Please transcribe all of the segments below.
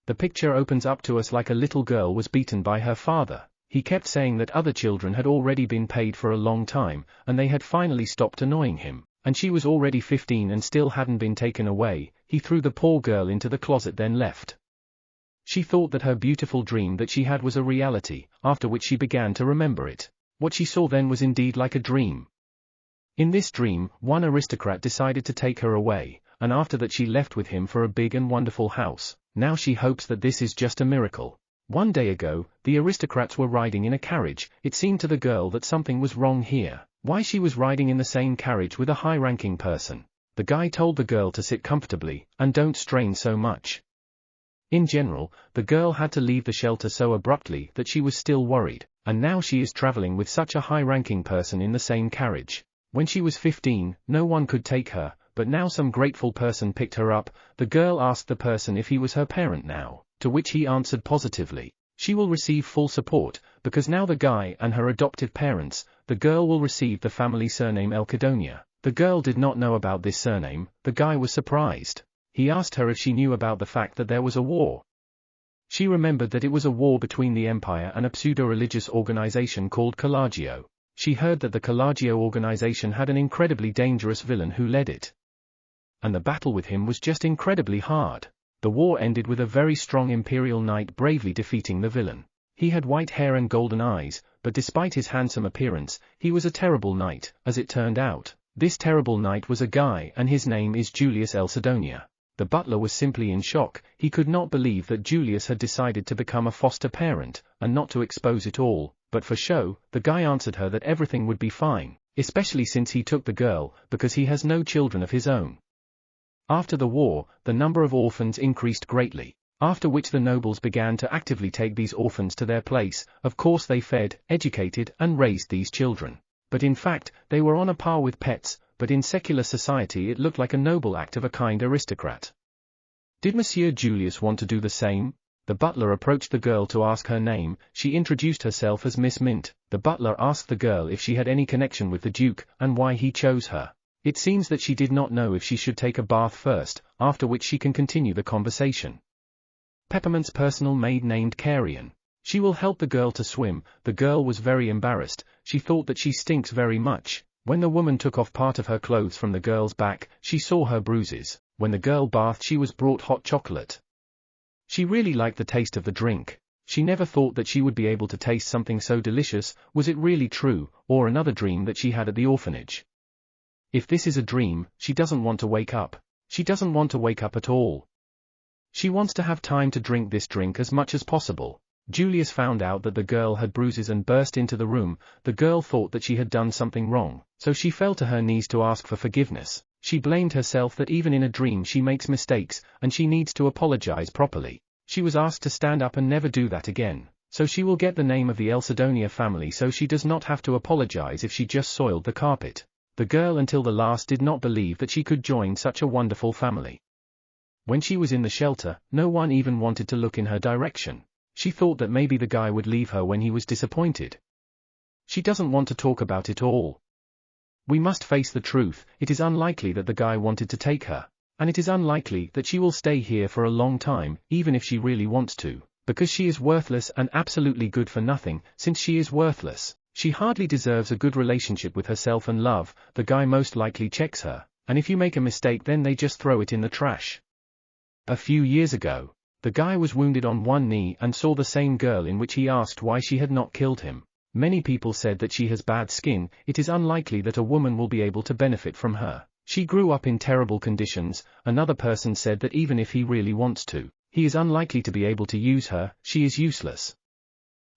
The picture opens up to us like a little girl was beaten by her father. He kept saying that other children had already been paid for a long time, and they had finally stopped annoying him, and she was already 15 and still hadn't been taken away. He threw the poor girl into the closet then left. She thought that her beautiful dream that she had was a reality, after which she began to remember it. What she saw then was indeed like a dream. In this dream, one aristocrat decided to take her away, and after that she left with him for a big and wonderful house. Now she hopes that this is just a miracle. One day ago, the aristocrats were riding in a carriage. It seemed to the girl that something was wrong here. Why she was riding in the same carriage with a high-ranking person. The guy told the girl to sit comfortably, and don't strain so much. In general, the girl had to leave the shelter so abruptly that she was still worried, and now she is traveling with such a high-ranking person in the same carriage. When she was 15, no one could take her, but now some grateful person picked her up. The girl asked the person if he was her parent now, to which he answered positively. She will receive full support, because now the guy and her adoptive parents, the girl will receive the family surname Elkadonia. The girl did not know about this surname. The guy was surprised. He asked her if she knew about the fact that there was a war. She remembered that it was a war between the empire and a pseudo-religious organization called Collagio. She heard that the Collagio organization had an incredibly dangerous villain who led it. And the battle with him was just incredibly hard. The war ended with a very strong imperial knight bravely defeating the villain. He had white hair and golden eyes, but despite his handsome appearance, he was a terrible knight. As it turned out, this terrible knight was a guy and his name is Julius Elsidonia. The butler was simply in shock. He could not believe that Julius had decided to become a foster parent, and not to expose it all, but for show. The guy answered her that everything would be fine, especially since he took the girl, because he has no children of his own. After the war, the number of orphans increased greatly, after which the nobles began to actively take these orphans to their place. Of course they fed, educated, and raised these children. But in fact, they were on a par with pets, but in secular society it looked like a noble act of a kind aristocrat. Did Monsieur Julius want to do the same? The butler approached the girl to ask her name. She introduced herself as Miss Mint. The butler asked the girl if she had any connection with the Duke, and why he chose her. It seems that she did not know if she should take a bath first, after which she can continue the conversation. Peppermint's personal maid named Carrion. She will help the girl to swim. The girl was very embarrassed. She thought that she stinks very much. When the woman took off part of her clothes from the girl's back, she saw her bruises. When the girl bathed, she was brought hot chocolate. She really liked the taste of the drink. She never thought that she would be able to taste something so delicious. Was it really true, or another dream that she had at the orphanage? If this is a dream, she doesn't want to wake up. She doesn't want to wake up at all. She wants to have time to drink this drink as much as possible. Julius found out that the girl had bruises and burst into the room. The girl thought that she had done something wrong, so she fell to her knees to ask for forgiveness. She blamed herself that even in a dream she makes mistakes, and she needs to apologize properly. She was asked to stand up and never do that again, so she will get the name of the Elsidonia family so she does not have to apologize if she just soiled the carpet. The girl until the last did not believe that she could join such a wonderful family. When she was in the shelter, no one even wanted to look in her direction. She thought that maybe the guy would leave her when he was disappointed. She doesn't want to talk about it all. We must face the truth. It is unlikely that the guy wanted to take her, and it is unlikely that she will stay here for a long time, even if she really wants to, because she is worthless and absolutely good for nothing. Since she is worthless, she hardly deserves a good relationship with herself and love. The guy most likely checks her, and if you make a mistake then they just throw it in the trash. A few years ago, the guy was wounded on one knee and saw the same girl, in which he asked why she had not killed him. Many people said that she has bad skin. It is unlikely that a woman will be able to benefit from her. She grew up in terrible conditions. Another person said that even if he really wants to, he is unlikely to be able to use her. She is useless.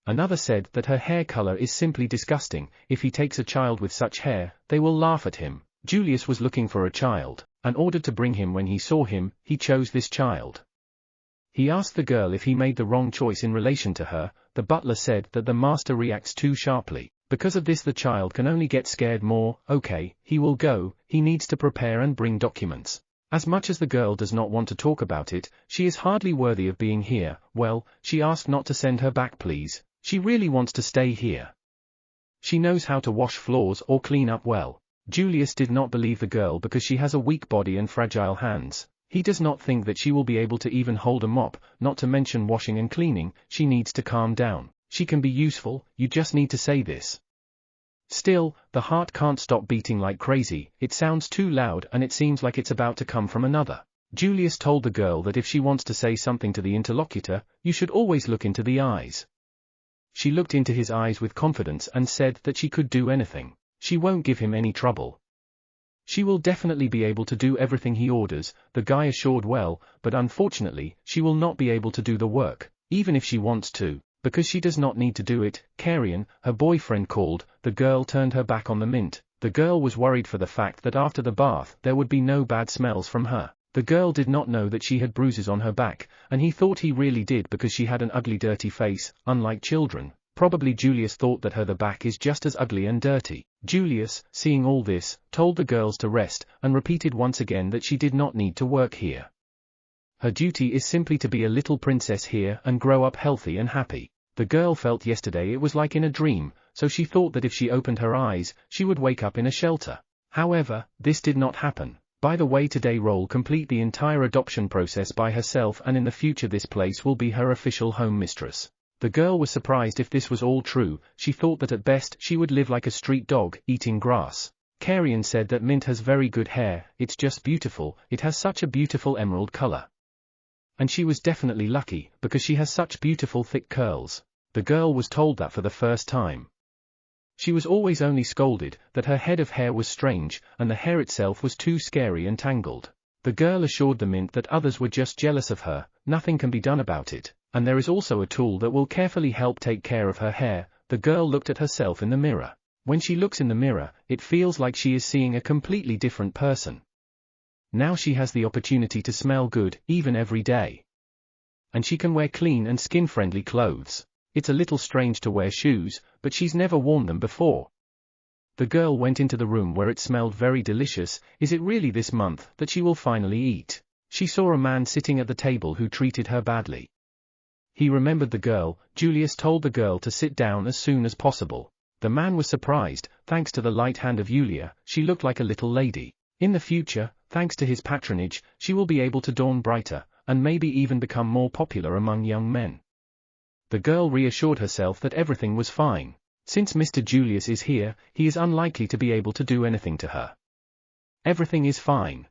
Another said that her hair color is simply disgusting. If he takes a child with such hair, they will laugh at him. Julius was looking for a child, and ordered to bring him. When he saw him, he chose this child. He asked the girl if he made the wrong choice in relation to her. The butler said that the master reacts too sharply. Because of this the child can only get scared more. Okay, he will go. He needs to prepare and bring documents. As much as the girl does not want to talk about it, she is hardly worthy of being here. Well, she asked not to send her back, please. She really wants to stay here. She knows how to wash floors or clean up well. Julius did not believe the girl because she has a weak body and fragile hands. He does not think that she will be able to even hold a mop, not to mention washing and cleaning. She needs to calm down. She can be useful, you just need to say this. Still, the heart can't stop beating like crazy, it sounds too loud and it seems like it's about to come from another. Julius told the girl that if she wants to say something to the interlocutor, you should always look into the eyes. She looked into his eyes with confidence and said that she could do anything. She won't give him any trouble. She will definitely be able to do everything he orders, the guy assured well, but unfortunately, she will not be able to do the work, even if she wants to, because she does not need to do it. Carrion, her boyfriend, called. The girl turned her back on the mint. The girl was worried for the fact that after the bath there would be no bad smells from her. The girl did not know that she had bruises on her back, and he thought he really did because she had an ugly dirty face, unlike children. Probably Julius thought that her back is just as ugly and dirty. Julius, seeing all this, told the girls to rest, and repeated once again that she did not need to work here. Her duty is simply to be a little princess here and grow up healthy and happy. The girl felt yesterday it was like in a dream, so she thought that if she opened her eyes, she would wake up in a shelter. However, this did not happen. By the way, today Roll complete the entire adoption process by herself, and in the future this place will be her official home mistress. The girl was surprised if this was all true. She thought that at best she would live like a street dog, eating grass. Carrion said that Mint has very good hair, it's just beautiful, it has such a beautiful emerald color. And she was definitely lucky, because she has such beautiful thick curls. The girl was told that for the first time. She was always only scolded that her head of hair was strange, and the hair itself was too scary and tangled. The girl assured the Mint that others were just jealous of her, nothing can be done about it, and there is also a tool that will carefully help take care of her hair. The girl looked at herself in the mirror. When she looks in the mirror, it feels like she is seeing a completely different person. Now she has the opportunity to smell good, even every day. And she can wear clean and skin-friendly clothes. It's a little strange to wear shoes, but she's never worn them before. The girl went into the room where it smelled very delicious. Is it really this month that she will finally eat? She saw a man sitting at the table who treated her badly. He remembered the girl. Julius told the girl to sit down as soon as possible. The man was surprised. Thanks to the light hand of Yulia, she looked like a little lady. In the future, thanks to his patronage, she will be able to dawn brighter, and maybe even become more popular among young men. The girl reassured herself that everything was fine. Since Mr. Julius is here, he is unlikely to be able to do anything to her. Everything is fine.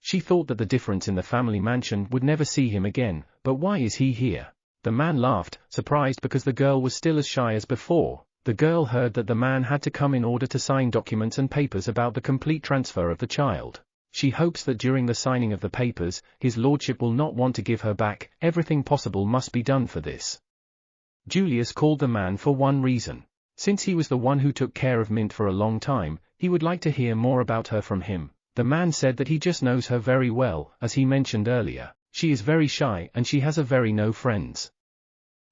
She thought that the difference in the family mansion would never see him again, but why is he here? The man laughed, surprised because the girl was still as shy as before. The girl heard that the man had to come in order to sign documents and papers about the complete transfer of the child. She hopes that during the signing of the papers, his lordship will not want to give her back. Everything possible must be done for this. Julius called the man for one reason. Since he was the one who took care of Mint for a long time, he would like to hear more about her from him. The man said that he just knows her very well. As he mentioned earlier, she is very shy and she has no friends.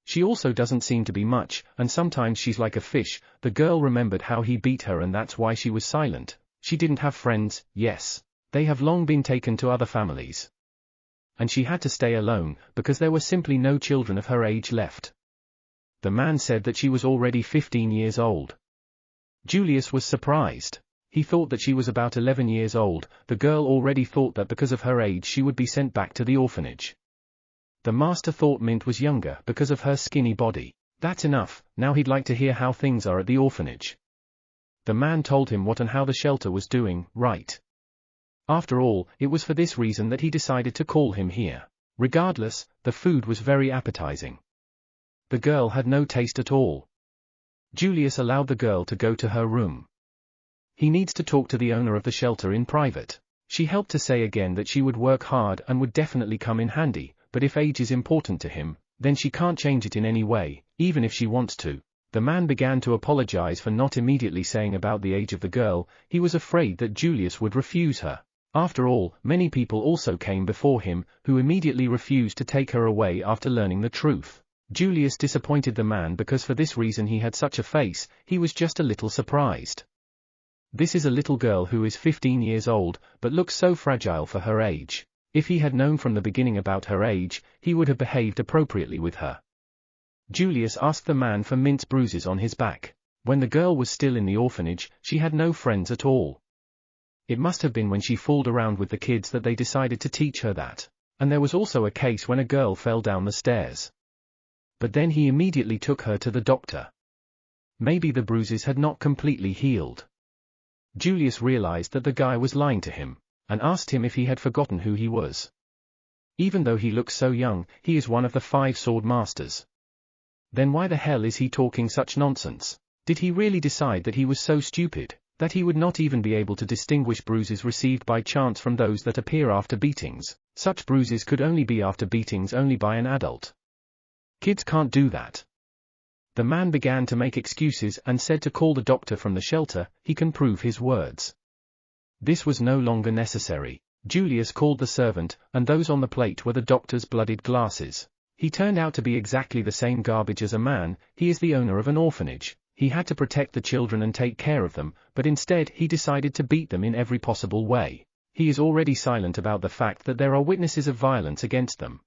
She also doesn't seem to be much, and sometimes she's like a fish. The girl remembered how he beat her and that's why she was silent. She didn't have friends, yes. They have long been taken to other families. And she had to stay alone, because there were simply no children of her age left. The man said that she was already 15 years old. Julius was surprised. He thought that she was about 11 years old. The girl already thought that because of her age she would be sent back to the orphanage. The master thought Mint was younger because of her skinny body. That's enough, now he'd like to hear how things are at the orphanage. The man told him what and how the shelter was doing, right. After all, it was for this reason that he decided to call him here. Regardless, the food was very appetizing. The girl had no taste at all. Julius allowed the girl to go to her room. He needs to talk to the owner of the shelter in private. She helped to say again that she would work hard and would definitely come in handy, but if age is important to him, then she can't change it in any way, even if she wants to. The man began to apologize for not immediately saying about the age of the girl. He was afraid that Julius would refuse her. After all, many people also came before him, who immediately refused to take her away after learning the truth. Julius disappointed the man because for this reason he had such a face. He was just a little surprised. This is a little girl who is 15 years old, but looks so fragile for her age. If he had known from the beginning about her age, he would have behaved appropriately with her. Julius asked the man for Mint's bruises on his back. When the girl was still in the orphanage, she had no friends at all. It must have been when she fooled around with the kids that they decided to teach her that. And there was also a case when a girl fell down the stairs. But then he immediately took her to the doctor. Maybe the bruises had not completely healed. Julius realized that the guy was lying to him, and asked him if he had forgotten who he was. Even though he looks so young, he is one of the 5 sword masters. Then why the hell is he talking such nonsense? Did he really decide that he was so stupid, that he would not even be able to distinguish bruises received by chance from those that appear after beatings? Such bruises could only be after beatings only by an adult. Kids can't do that. The man began to make excuses and said to call the doctor from the shelter, he can prove his words. This was no longer necessary. Julius called the servant, and those on the plate were the doctor's bloodied glasses. He turned out to be exactly the same garbage as a man. He is the owner of an orphanage. He had to protect the children and take care of them, but instead he decided to beat them in every possible way. He is already silent about the fact that there are witnesses of violence against them.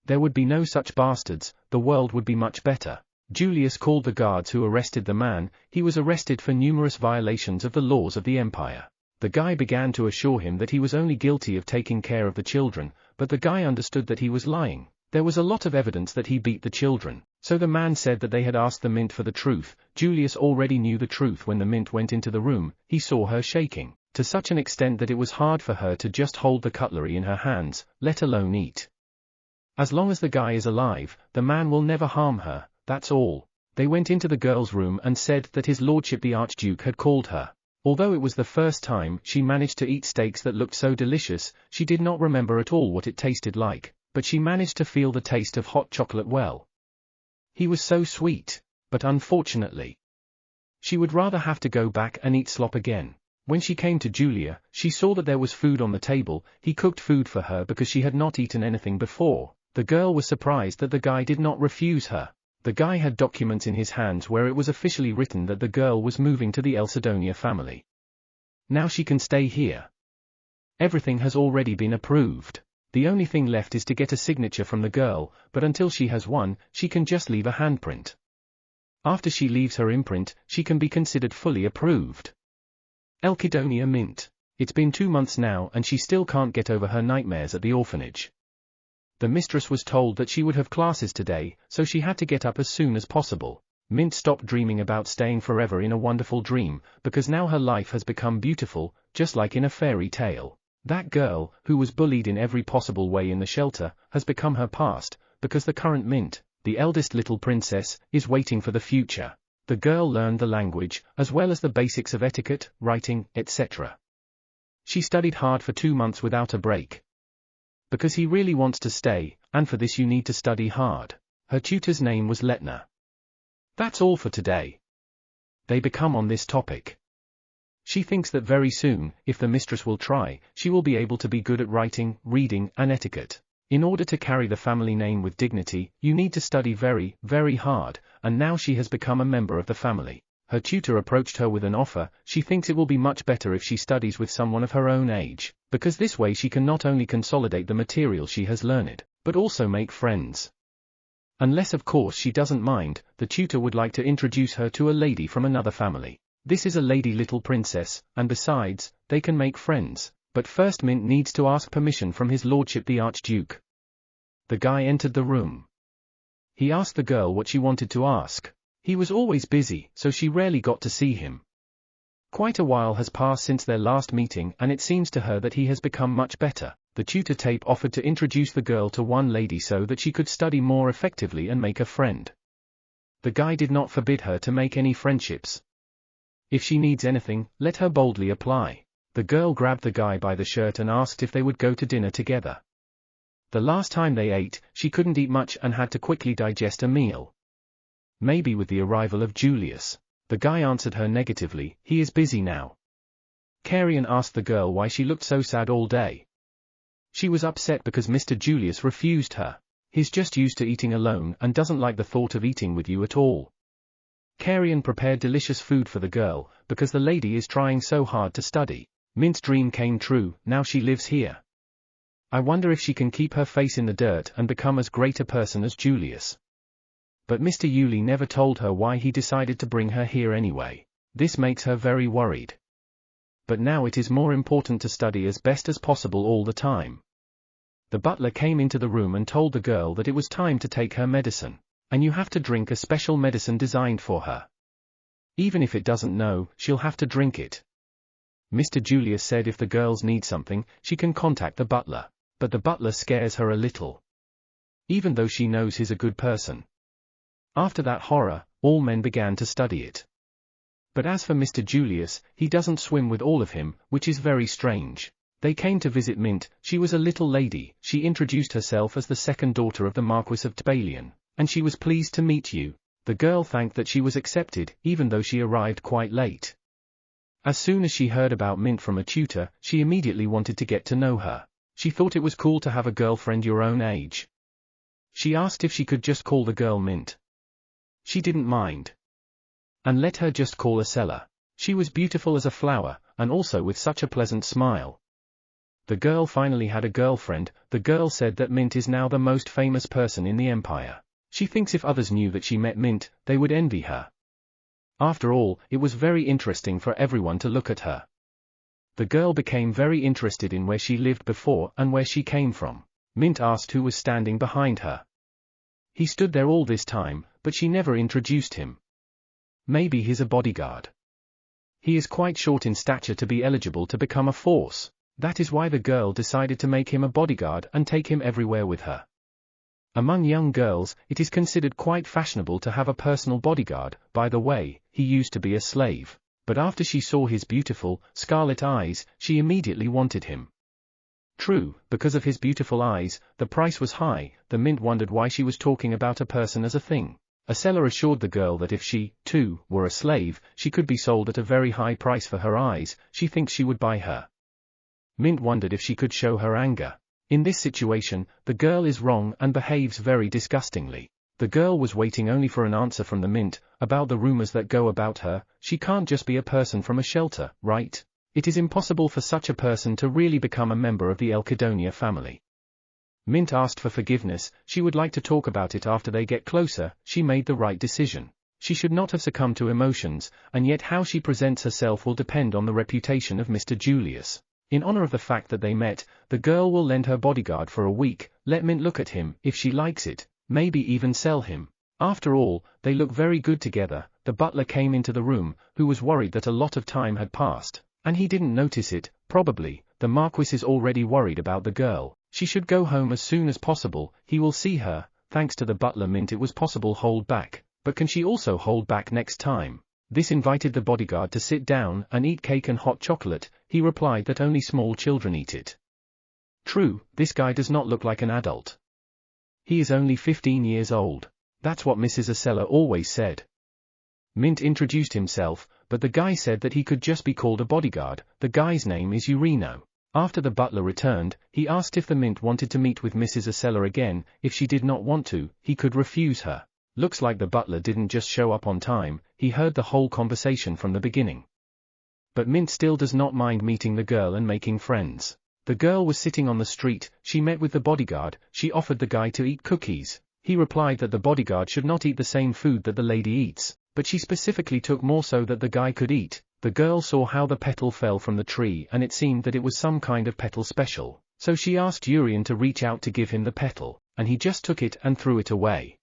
There would be no such bastards, the world would be much better. Julius called the guards who arrested the man. He was arrested for numerous violations of the laws of the empire. The guy began to assure him that he was only guilty of taking care of the children, but the guy understood that he was lying. There was a lot of evidence that he beat the children, so the man said that they had asked the mint for the truth. Julius already knew the truth when the mint went into the room. He saw her shaking, to such an extent that it was hard for her to just hold the cutlery in her hands, let alone eat. As long as the guy is alive, the man will never harm her, that's all. They went into the girl's room and said that his lordship the Archduke had called her. Although it was the first time she managed to eat steaks that looked so delicious, she did not remember at all what it tasted like, but she managed to feel the taste of hot chocolate well. He was so sweet, but unfortunately, she would rather have to go back and eat slop again. When she came to Julia, she saw that there was food on the table. He cooked food for her because she had not eaten anything before. The girl was surprised that the guy did not refuse her. The guy had documents in his hands where it was officially written that the girl was moving to the Elsidonia family. Now she can stay here. Everything has already been approved. The only thing left is to get a signature from the girl, but until she has one, she can just leave a handprint. After she leaves her imprint, she can be considered fully approved. Elsidonia Mint. It's been 2 months now and she still can't get over her nightmares at the orphanage. The mistress was told that she would have classes today, so she had to get up as soon as possible. Mint stopped dreaming about staying forever in a wonderful dream, because now her life has become beautiful, just like in a fairy tale. That girl, who was bullied in every possible way in the shelter, has become her past, because the current Mint, the eldest little princess, is waiting for the future. The girl learned the language, as well as the basics of etiquette, writing, etc. She studied hard for 2 months without a break. Because he really wants to stay, and for this you need to study hard. Her tutor's name was Letna. That's all for today. They become on this topic. She thinks that very soon, if the mistress will try, she will be able to be good at writing, reading, and etiquette. In order to carry the family name with dignity, you need to study very, very hard, and now she has become a member of the family. Her tutor approached her with an offer. She thinks it will be much better if she studies with someone of her own age, because this way she can not only consolidate the material she has learned, but also make friends. Unless of course she doesn't mind, the tutor would like to introduce her to a lady from another family. This is a lady little princess, and besides, they can make friends, but first Mint needs to ask permission from his lordship the Archduke. The guy entered the room. He asked the girl what she wanted to ask. He was always busy, so she rarely got to see him. Quite a while has passed since their last meeting and it seems to her that he has become much better. The tutor tape offered to introduce the girl to one lady so that she could study more effectively and make a friend. The guy did not forbid her to make any friendships. If she needs anything, let her boldly apply. The girl grabbed the guy by the shirt and asked if they would go to dinner together. The last time they ate, she couldn't eat much and had to quickly digest a meal. Maybe with the arrival of Julius. The guy answered her negatively. He is busy now. Carrion asked the girl why she looked so sad all day. She was upset because Mr. Julius refused her. He's just used to eating alone and doesn't like the thought of eating with you at all. Carrion prepared delicious food for the girl, because the lady is trying so hard to study. Mint's dream came true. Now she lives here. I wonder if she can keep her face in the dirt and become as great a person as Julius. But Mr. Yuli never told her why he decided to bring her here anyway. This makes her very worried. but now it is more important to study as best as possible all the time. The butler came into the room and told the girl that it was time to take her medicine, and you have to drink a special medicine designed for her. Even if it doesn't know, she'll have to drink it. Mr. Julius said if the girls need something, she can contact the butler, but the butler scares her a little, even though she knows he's a good person. After that horror, all men began to study it. But as for Mr. Julius, he doesn't swim with all of him, which is very strange. They came to visit Mint. She was a little lady. She introduced herself as the second daughter of the Marquis of Tbalion, and she was pleased to meet you. The girl thanked that she was accepted, even though she arrived quite late. As soon as she heard about Mint from a tutor, she immediately wanted to get to know her. She thought it was cool to have a girlfriend your own age. She asked if she could just call the girl Mint. She didn't mind, and let her just call her Sella. She was beautiful as a flower, and also with such a pleasant smile. The girl finally had a girlfriend. The girl said that Mint is now the most famous person in the empire. She thinks if others knew that she met Mint, they would envy her. After all, it was very interesting for everyone to look at her. The girl became very interested in where she lived before and where she came from. Mint asked who was standing behind her. He stood there all this time, but she never introduced him. Maybe he's a bodyguard. He is quite short in stature to be eligible to become a force. That is why the girl decided to make him a bodyguard and take him everywhere with her. Among young girls, it is considered quite fashionable to have a personal bodyguard. By the way, he used to be a slave, but after she saw his beautiful, scarlet eyes, she immediately wanted him. True, because of his beautiful eyes, the price was high. The Mint wondered why she was talking about a person as a thing. A seller assured the girl that if she, too, were a slave, she could be sold at a very high price for her eyes. She thinks she would buy her. Mint wondered if she could show her anger. In this situation, the girl is wrong and behaves very disgustingly. The girl was waiting only for an answer from the Mint, about the rumors that go about her. She can't just be a person from a shelter, right? It is impossible for such a person to really become a member of the Elkidonia family. Mint asked for forgiveness. She would like to talk about it after they get closer. She made the right decision. She should not have succumbed to emotions, and yet how she presents herself will depend on the reputation of Mr. Julius. In honor of the fact that they met, the girl will lend her bodyguard for a week, let Mint look at him, if she likes it, maybe even sell him. After all, they look very good together. The butler came into the room, who was worried that a lot of time had passed, and he didn't notice it. Probably, the Marquis is already worried about the girl. She should go home as soon as possible. He will see her. Thanks to the butler Mint it was possible hold back, but can she also hold back next time? This invited the bodyguard to sit down and eat cake and hot chocolate. He replied that only small children eat it. True, this guy does not look like an adult. He is only 15 years old. That's what Mrs. Acella always said. Mint introduced himself, but the guy said that he could just be called a bodyguard. The guy's name is Urino. After the butler returned, he asked if the Mint wanted to meet with Mrs. Acella again. If she did not want to, he could refuse her. Looks like the butler didn't just show up on time. He heard the whole conversation from the beginning. But Mint still does not mind meeting the girl and making friends. The girl was sitting on the street. She met with the bodyguard. She offered the guy to eat cookies. He replied that the bodyguard should not eat the same food that the lady eats, but she specifically took more so that the guy could eat. The girl saw how the petal fell from the tree and it seemed that it was some kind of petal special, so she asked Urian to reach out to give him the petal, and he just took it and threw it away.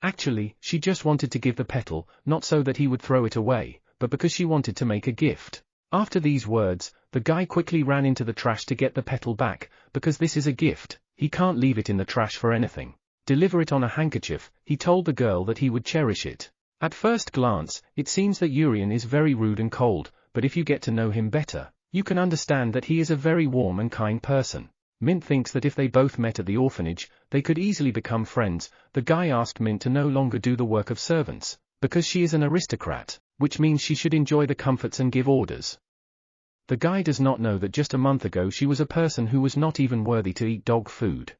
Actually, she just wanted to give the petal, not so that he would throw it away, but because she wanted to make a gift. After these words, the guy quickly ran into the trash to get the petal back, because this is a gift, he can't leave it in the trash for anything. Deliver it on a handkerchief. He told the girl that he would cherish it. At first glance, it seems that Urian is very rude and cold, but if you get to know him better, you can understand that he is a very warm and kind person. Mint thinks that if they both met at the orphanage, they could easily become friends. The guy asked Mint to no longer do the work of servants, because she is an aristocrat, which means she should enjoy the comforts and give orders. The guy does not know that just a month ago she was a person who was not even worthy to eat dog food.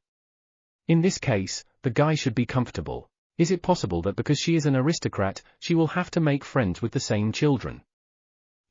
In this case, the guy should be comfortable. Is it possible that because she is an aristocrat, she will have to make friends with the same children?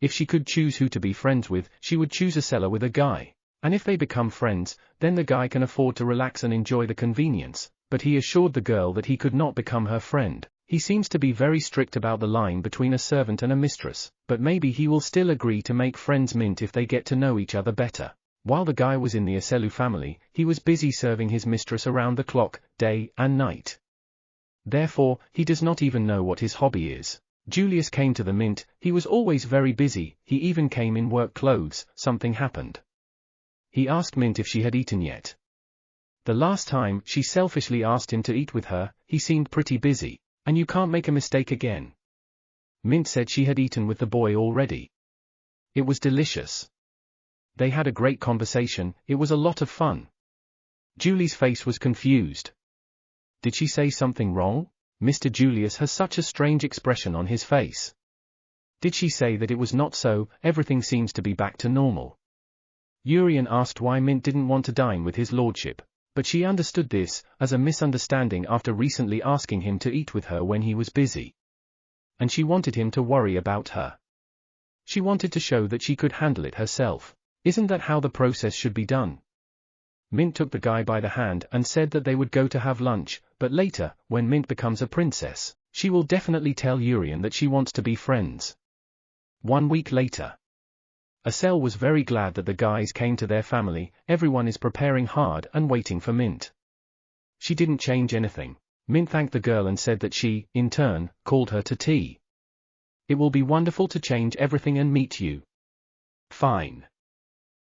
If she could choose who to be friends with, she would choose a seller with a guy. And if they become friends, then the guy can afford to relax and enjoy the convenience, but he assured the girl that he could not become her friend. He seems to be very strict about the line between a servant and a mistress, but maybe he will still agree to make friends Mint if they get to know each other better. While the guy was in the Aselu family, he was busy serving his mistress around the clock, day and night. Therefore, he does not even know what his hobby is. Julius came to the Mint, he was always very busy, he even came in work clothes. Something happened. He asked Mint if she had eaten yet. The last time she selfishly asked him to eat with her, he seemed pretty busy. And you can't make a mistake again. Mint said she had eaten with the boy already. It was delicious. They had a great conversation, it was a lot of fun. Julie's face was confused. Did she say something wrong? Mr. Julius has such a strange expression on his face. Did she say that it was not so, everything seems to be back to normal? Urian asked why Mint didn't want to dine with his lordship, but she understood this as a misunderstanding after recently asking him to eat with her when he was busy. And she wanted him to worry about her. She wanted to show that she could handle it herself. Isn't that how the process should be done? Mint took the guy by the hand and said that they would go to have lunch, but later, when Mint becomes a princess, she will definitely tell Urian that she wants to be friends. 1 week later. Asel was very glad that the guys came to their family, everyone is preparing hard and waiting for Mint. She didn't change anything. Mint thanked the girl and said that she, in turn, called her to tea. It will be wonderful to change everything and meet you. Fine.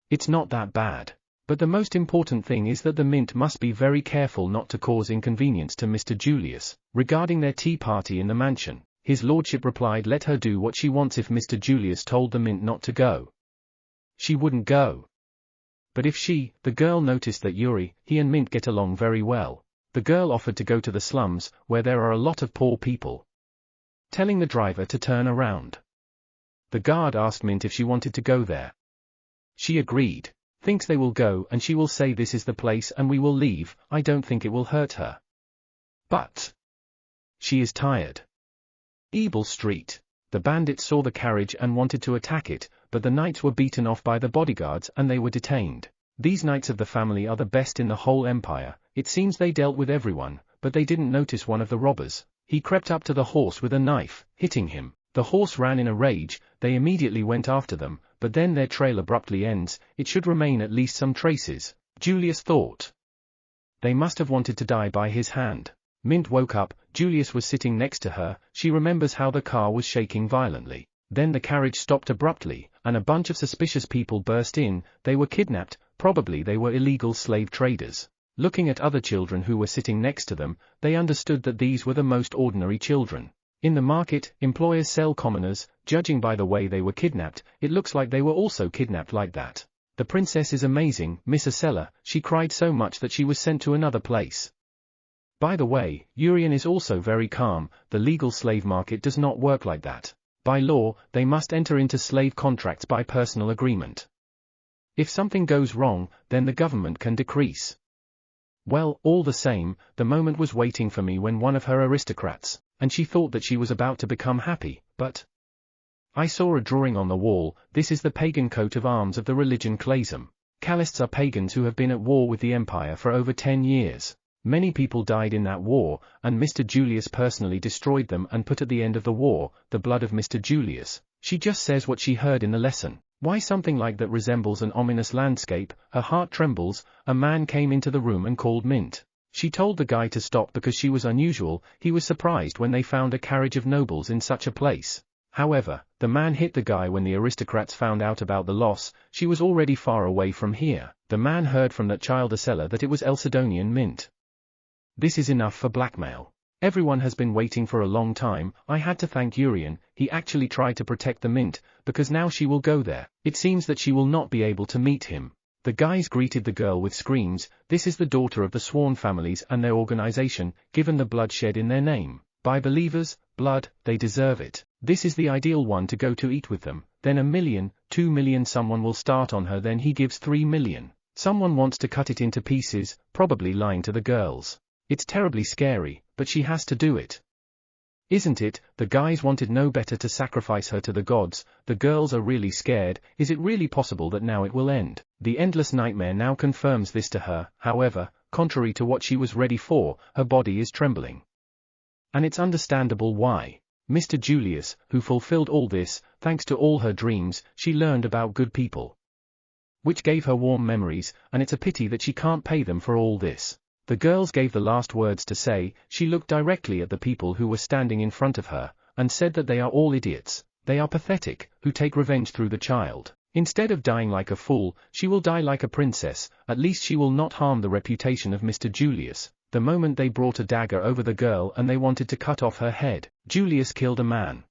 It's not that bad. But the most important thing is that the Mint must be very careful not to cause inconvenience to Mr. Julius. Regarding their tea party in the mansion, his lordship replied let her do what she wants if Mr. Julius told the Mint not to go. She wouldn't go. But if the girl noticed that he and Mint get along very well, the girl offered to go to the slums, where there are a lot of poor people, telling the driver to turn around. The guard asked Mint if she wanted to go there. She agreed. Thinks they will go and she will say this is the place and we will leave. I don't think it will hurt her. But she is tired. Ebel Street. The bandits saw the carriage and wanted to attack it, but the knights were beaten off by the bodyguards and they were detained. These knights of the family are the best in the whole empire. It seems they dealt with everyone, but they didn't notice one of the robbers. He crept up to the horse with a knife, hitting him. The horse ran in a rage, they immediately went after them, but then their trail abruptly ends. It should remain at least some traces, Julius thought. They must have wanted to die by his hand. Mint woke up, Julius was sitting next to her, she remembers how the car was shaking violently. Then the carriage stopped abruptly, and a bunch of suspicious people burst in. They were kidnapped, probably they were illegal slave traders. Looking at other children who were sitting next to them, they understood that these were the most ordinary children. In the market, employers sell commoners, judging by the way they were kidnapped, it looks like they were also kidnapped like that. The princess is amazing, Miss Acela, she cried so much that she was sent to another place. By the way, Urian is also very calm, the legal slave market does not work like that. By law, they must enter into slave contracts by personal agreement. If something goes wrong, then the government can decrease. Well, all the same, the moment was waiting for me when one of her aristocrats, and she thought that she was about to become happy, but I saw a drawing on the wall. This is the pagan coat of arms of the religion Claism. Callists are pagans who have been at war with the empire for over 10 years. Many people died in that war, and Mr. Julius personally destroyed them and put at the end of the war, the blood of Mr. Julius. She just says what she heard in the lesson. Why something like that resembles an ominous landscape, her heart trembles. A man came into the room and called Mint. She told the guy to stop because she was unusual. He was surprised when they found a carriage of nobles in such a place. However, the man hit the guy when the aristocrats found out about the loss. She was already far away from here. The man heard from that child Acela that it was Elsidonian Mint. This is enough for blackmail. Everyone has been waiting for a long time. I had to thank Urian, he actually tried to protect the Mint, because now she will go there. It seems that she will not be able to meet him. The guys greeted the girl with screams. This is the daughter of the sworn families and their organization, given the blood shed in their name. By believers, blood, they deserve it. This is the ideal one to go to eat with them. Then 1 million, 2 million someone will start on her, then he gives 3 million. Someone wants to cut it into pieces, probably lying to the girls. It's terribly scary, but she has to do it. Isn't it? The guys wanted no better to sacrifice her to the gods. The girls are really scared. Is it really possible that now it will end? The endless nightmare now confirms this to her. However, contrary to what she was ready for, her body is trembling. And it's understandable why. Mr. Julius, who fulfilled all this, thanks to all her dreams, she learned about good people, which gave her warm memories, and it's a pity that she can't pay them for all this. The girls gave the last words to say. She looked directly at the people who were standing in front of her, and said that they are all idiots, they are pathetic, who take revenge through the child. Instead of dying like a fool, she will die like a princess, at least she will not harm the reputation of Mr. Julius. The moment they brought a dagger over the girl and they wanted to cut off her head, Julius killed a man.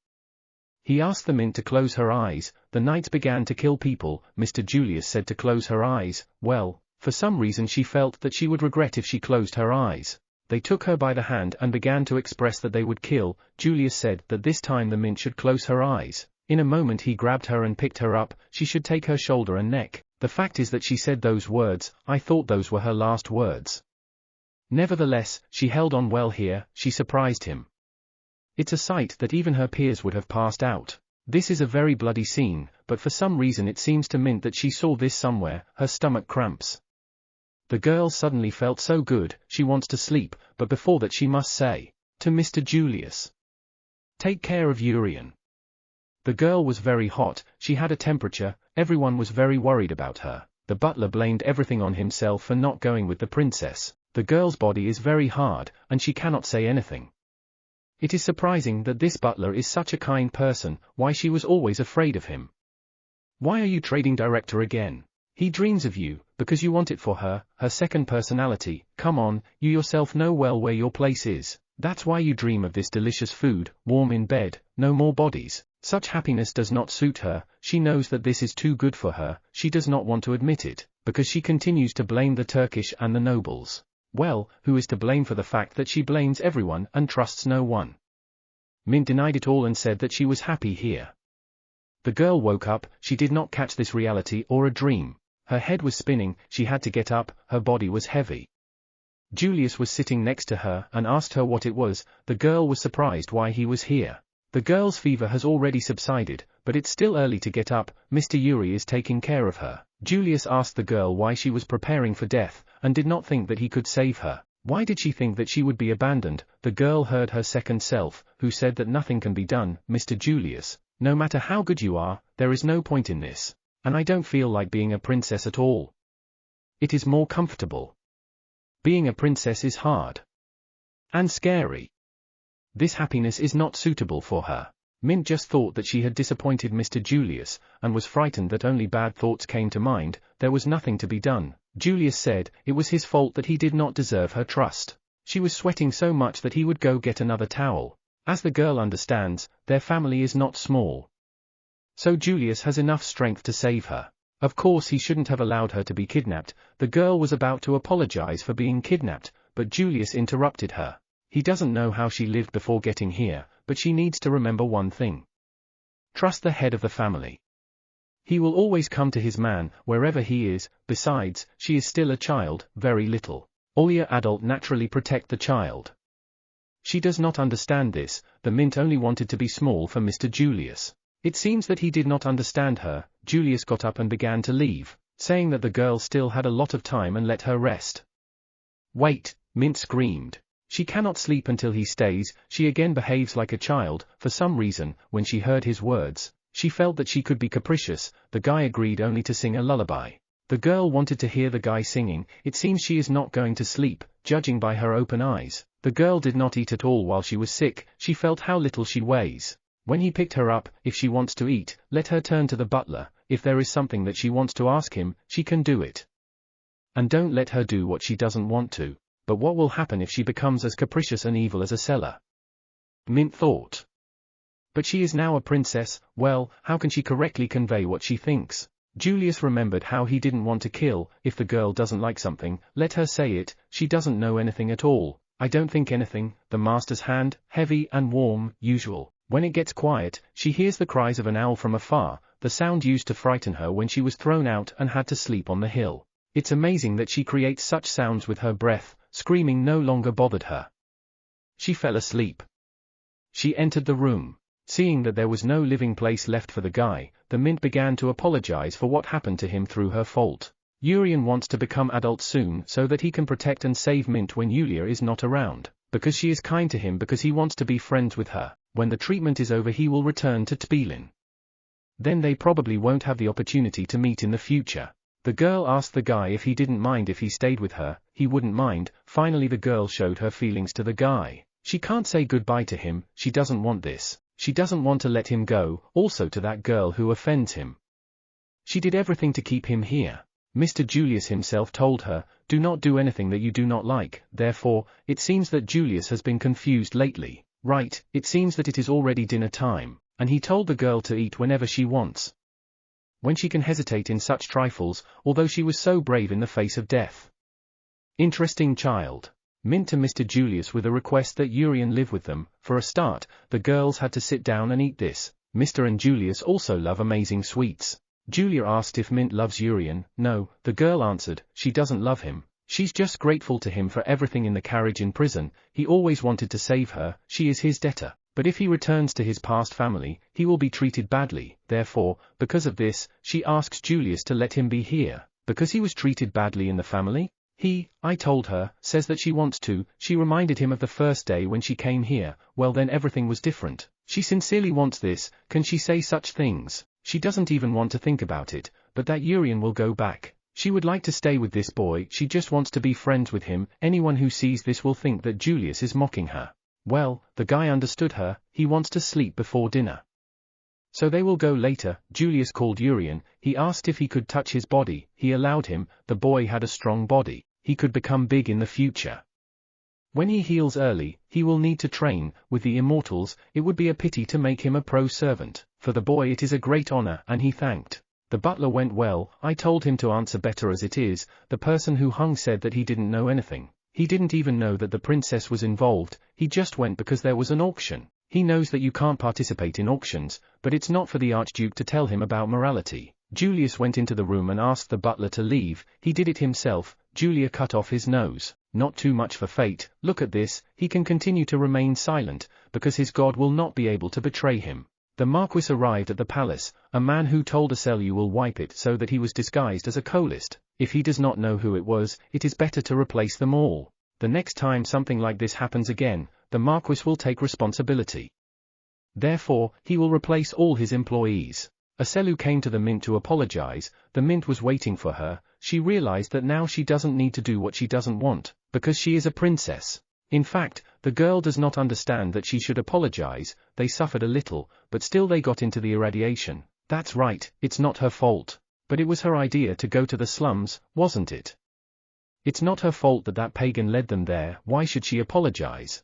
He asked the mint to close her eyes. The knights began to kill people. Mr. Julius said to close her eyes. Well, for some reason she felt that she would regret if she closed her eyes. They took her by the hand and began to express that they would kill. Julius said that this time the mint should close her eyes. In a moment he grabbed her and picked her up. She should take her shoulder and neck. The fact is that she said those words. I thought those were her last words. Nevertheless, she held on well here. She surprised him. It's a sight that even her peers would have passed out. This is a very bloody scene, but for some reason it seems to Mint that she saw this somewhere. Her stomach cramps. The girl suddenly felt so good. She wants to sleep, but before that she must say to Mr. Julius, take care of Urian. The girl was very hot. She had a temperature. Everyone was very worried about her. The butler blamed everything on himself for not going with the princess. The girl's body is very hard, and she cannot say anything. It is surprising that this butler is such a kind person. Why she was always afraid of him. Why are you trading director again? He dreams of you, because you want it for her, her second personality. Come on, you yourself know well where your place is. That's why you dream of this delicious food, warm in bed, no more bodies. Such happiness does not suit her. She knows that this is too good for her. She does not want to admit it, because she continues to blame the Turkish and the nobles. Well, who is to blame for the fact that she blames everyone and trusts no one? Mint denied it all and said that she was happy here. The girl woke up. She did not catch this reality or a dream. Her head was spinning. She had to get up. Her body was heavy. Julius was sitting next to her and asked her what it was. The girl was surprised why he was here. The girl's fever has already subsided, but it's still early to get up. Mr. Yuri is taking care of her. Julius asked the girl why she was preparing for death, and did not think that he could save her. Why did she think that she would be abandoned? The girl heard her second self, who said that nothing can be done. Mr. Julius, no matter how good you are, there is no point in this. And I don't feel like being a princess at all. It is more comfortable. Being a princess is hard. And scary. This happiness is not suitable for her. Mint just thought that she had disappointed Mr. Julius, and was frightened that only bad thoughts came to mind. There was nothing to be done. Julius said it was his fault that he did not deserve her trust. She was sweating so much that he would go get another towel. As the girl understands, their family is not small. So Julius has enough strength to save her. Of course he shouldn't have allowed her to be kidnapped. The girl was about to apologize for being kidnapped, but Julius interrupted her. He doesn't know how she lived before getting here, but she needs to remember one thing. Trust the head of the family. He will always come to his man, wherever he is. Besides, she is still a child, very little. Only an adult naturally protect the child. She does not understand this. The Mint only wanted to be small for Mr. Julius. It seems that he did not understand her. Julius got up and began to leave, saying that the girl still had a lot of time and let her rest. Wait, Mint screamed. She cannot sleep until he stays. She again behaves like a child. For some reason, when she heard his words, she felt that she could be capricious. The guy agreed only to sing a lullaby. The girl wanted to hear the guy singing. It seems she is not going to sleep, judging by her open eyes. The girl did not eat at all while she was sick. She felt how little she weighs. When he picked her up, if she wants to eat, let her turn to the butler. If there is something that she wants to ask him, she can do it. And don't let her do what she doesn't want to. But what will happen if she becomes as capricious and evil as a seller? Mint thought. But she is now a princess. Well, how can she correctly convey what she thinks? Julius remembered how he didn't want to kill. If the girl doesn't like something, let her say it. She doesn't know anything at all. I don't think anything. The master's hand, heavy and warm, usual. When it gets quiet, she hears the cries of an owl from afar, the sound used to frighten her when she was thrown out and had to sleep on the hill. It's amazing that she creates such sounds with her breath. Screaming no longer bothered her. She fell asleep. She entered the room. Seeing that there was no living place left for the guy, the Mint began to apologize for what happened to him through her fault. Urian wants to become adult soon so that he can protect and save Mint when Yulia is not around. because she is kind to him because he wants to be friends with her. When the treatment is over he will return to Tbilin. Then they probably won't have the opportunity to meet in the future. The girl asked the guy if he didn't mind if he stayed with her. He wouldn't mind. Finally the girl showed her feelings to the guy. She can't say goodbye to him, she doesn't want this. She doesn't want to let him go, also to that girl who offends him. She did everything to keep him here. Mr. Julius himself told her, do not do anything that you do not like. Therefore, it seems that Julius has been confused lately. Right, it seems that it is already dinner time, and he told the girl to eat whenever she wants. When she can hesitate in such trifles, although she was so brave in the face of death. Interesting child. Mint to Mr. Julius with a request that Urian live with them. For a start, the girls had to sit down and eat this. Mr. and Julius also love amazing sweets. Julia asked if Mint loves Urian. No, the girl answered, she doesn't love him. She's just grateful to him for everything in the carriage in prison. He always wanted to save her, she is his debtor. But if he returns to his past family, he will be treated badly. Therefore, because of this, she asks Julius to let him be here. Because he was treated badly in the family? I told her, says that she wants to. She reminded him of the first day when she came here. Well then everything was different. She sincerely wants this. Can she say such things? She doesn't even want to think about it, but that Urian will go back. She would like to stay with this boy, she just wants to be friends with him. Anyone who sees this will think that Julius is mocking her. Well, the guy understood her, he wants to sleep before dinner. So they will go later. Julius called Urian, he asked if he could touch his body, he allowed him. The boy had a strong body, he could become big in the future. When he heals early, he will need to train. With the immortals, it would be a pity to make him a pro-servant. For the boy it is a great honor, and he thanked. The butler went well. I told him to answer better as it is. The person who hung said that he didn't know anything. He didn't even know that the princess was involved, he just went because there was an auction. He knows that you can't participate in auctions, but it's not for the Archduke to tell him about morality. Julius went into the room and asked the butler to leave. He did it himself. Julia cut off his nose. Not too much for fate. Look at this, he can continue to remain silent, because his god will not be able to betray him. The Marquis arrived at the palace. A man who told Aselu will wipe it so that he was disguised as a colist. If he does not know who it was, it is better to replace them all. The next time something like this happens again, the Marquis will take responsibility. Therefore, he will replace all his employees. Aselu came to the mint to apologize. The mint was waiting for her. She realized that now she doesn't need to do what she doesn't want, because she is a princess. In fact, the girl does not understand that she should apologize. They suffered a little, but still they got into the irradiation. That's right, it's not her fault. But it was her idea to go to the slums, wasn't it? It's not her fault that that pagan led them there. Why should she apologize?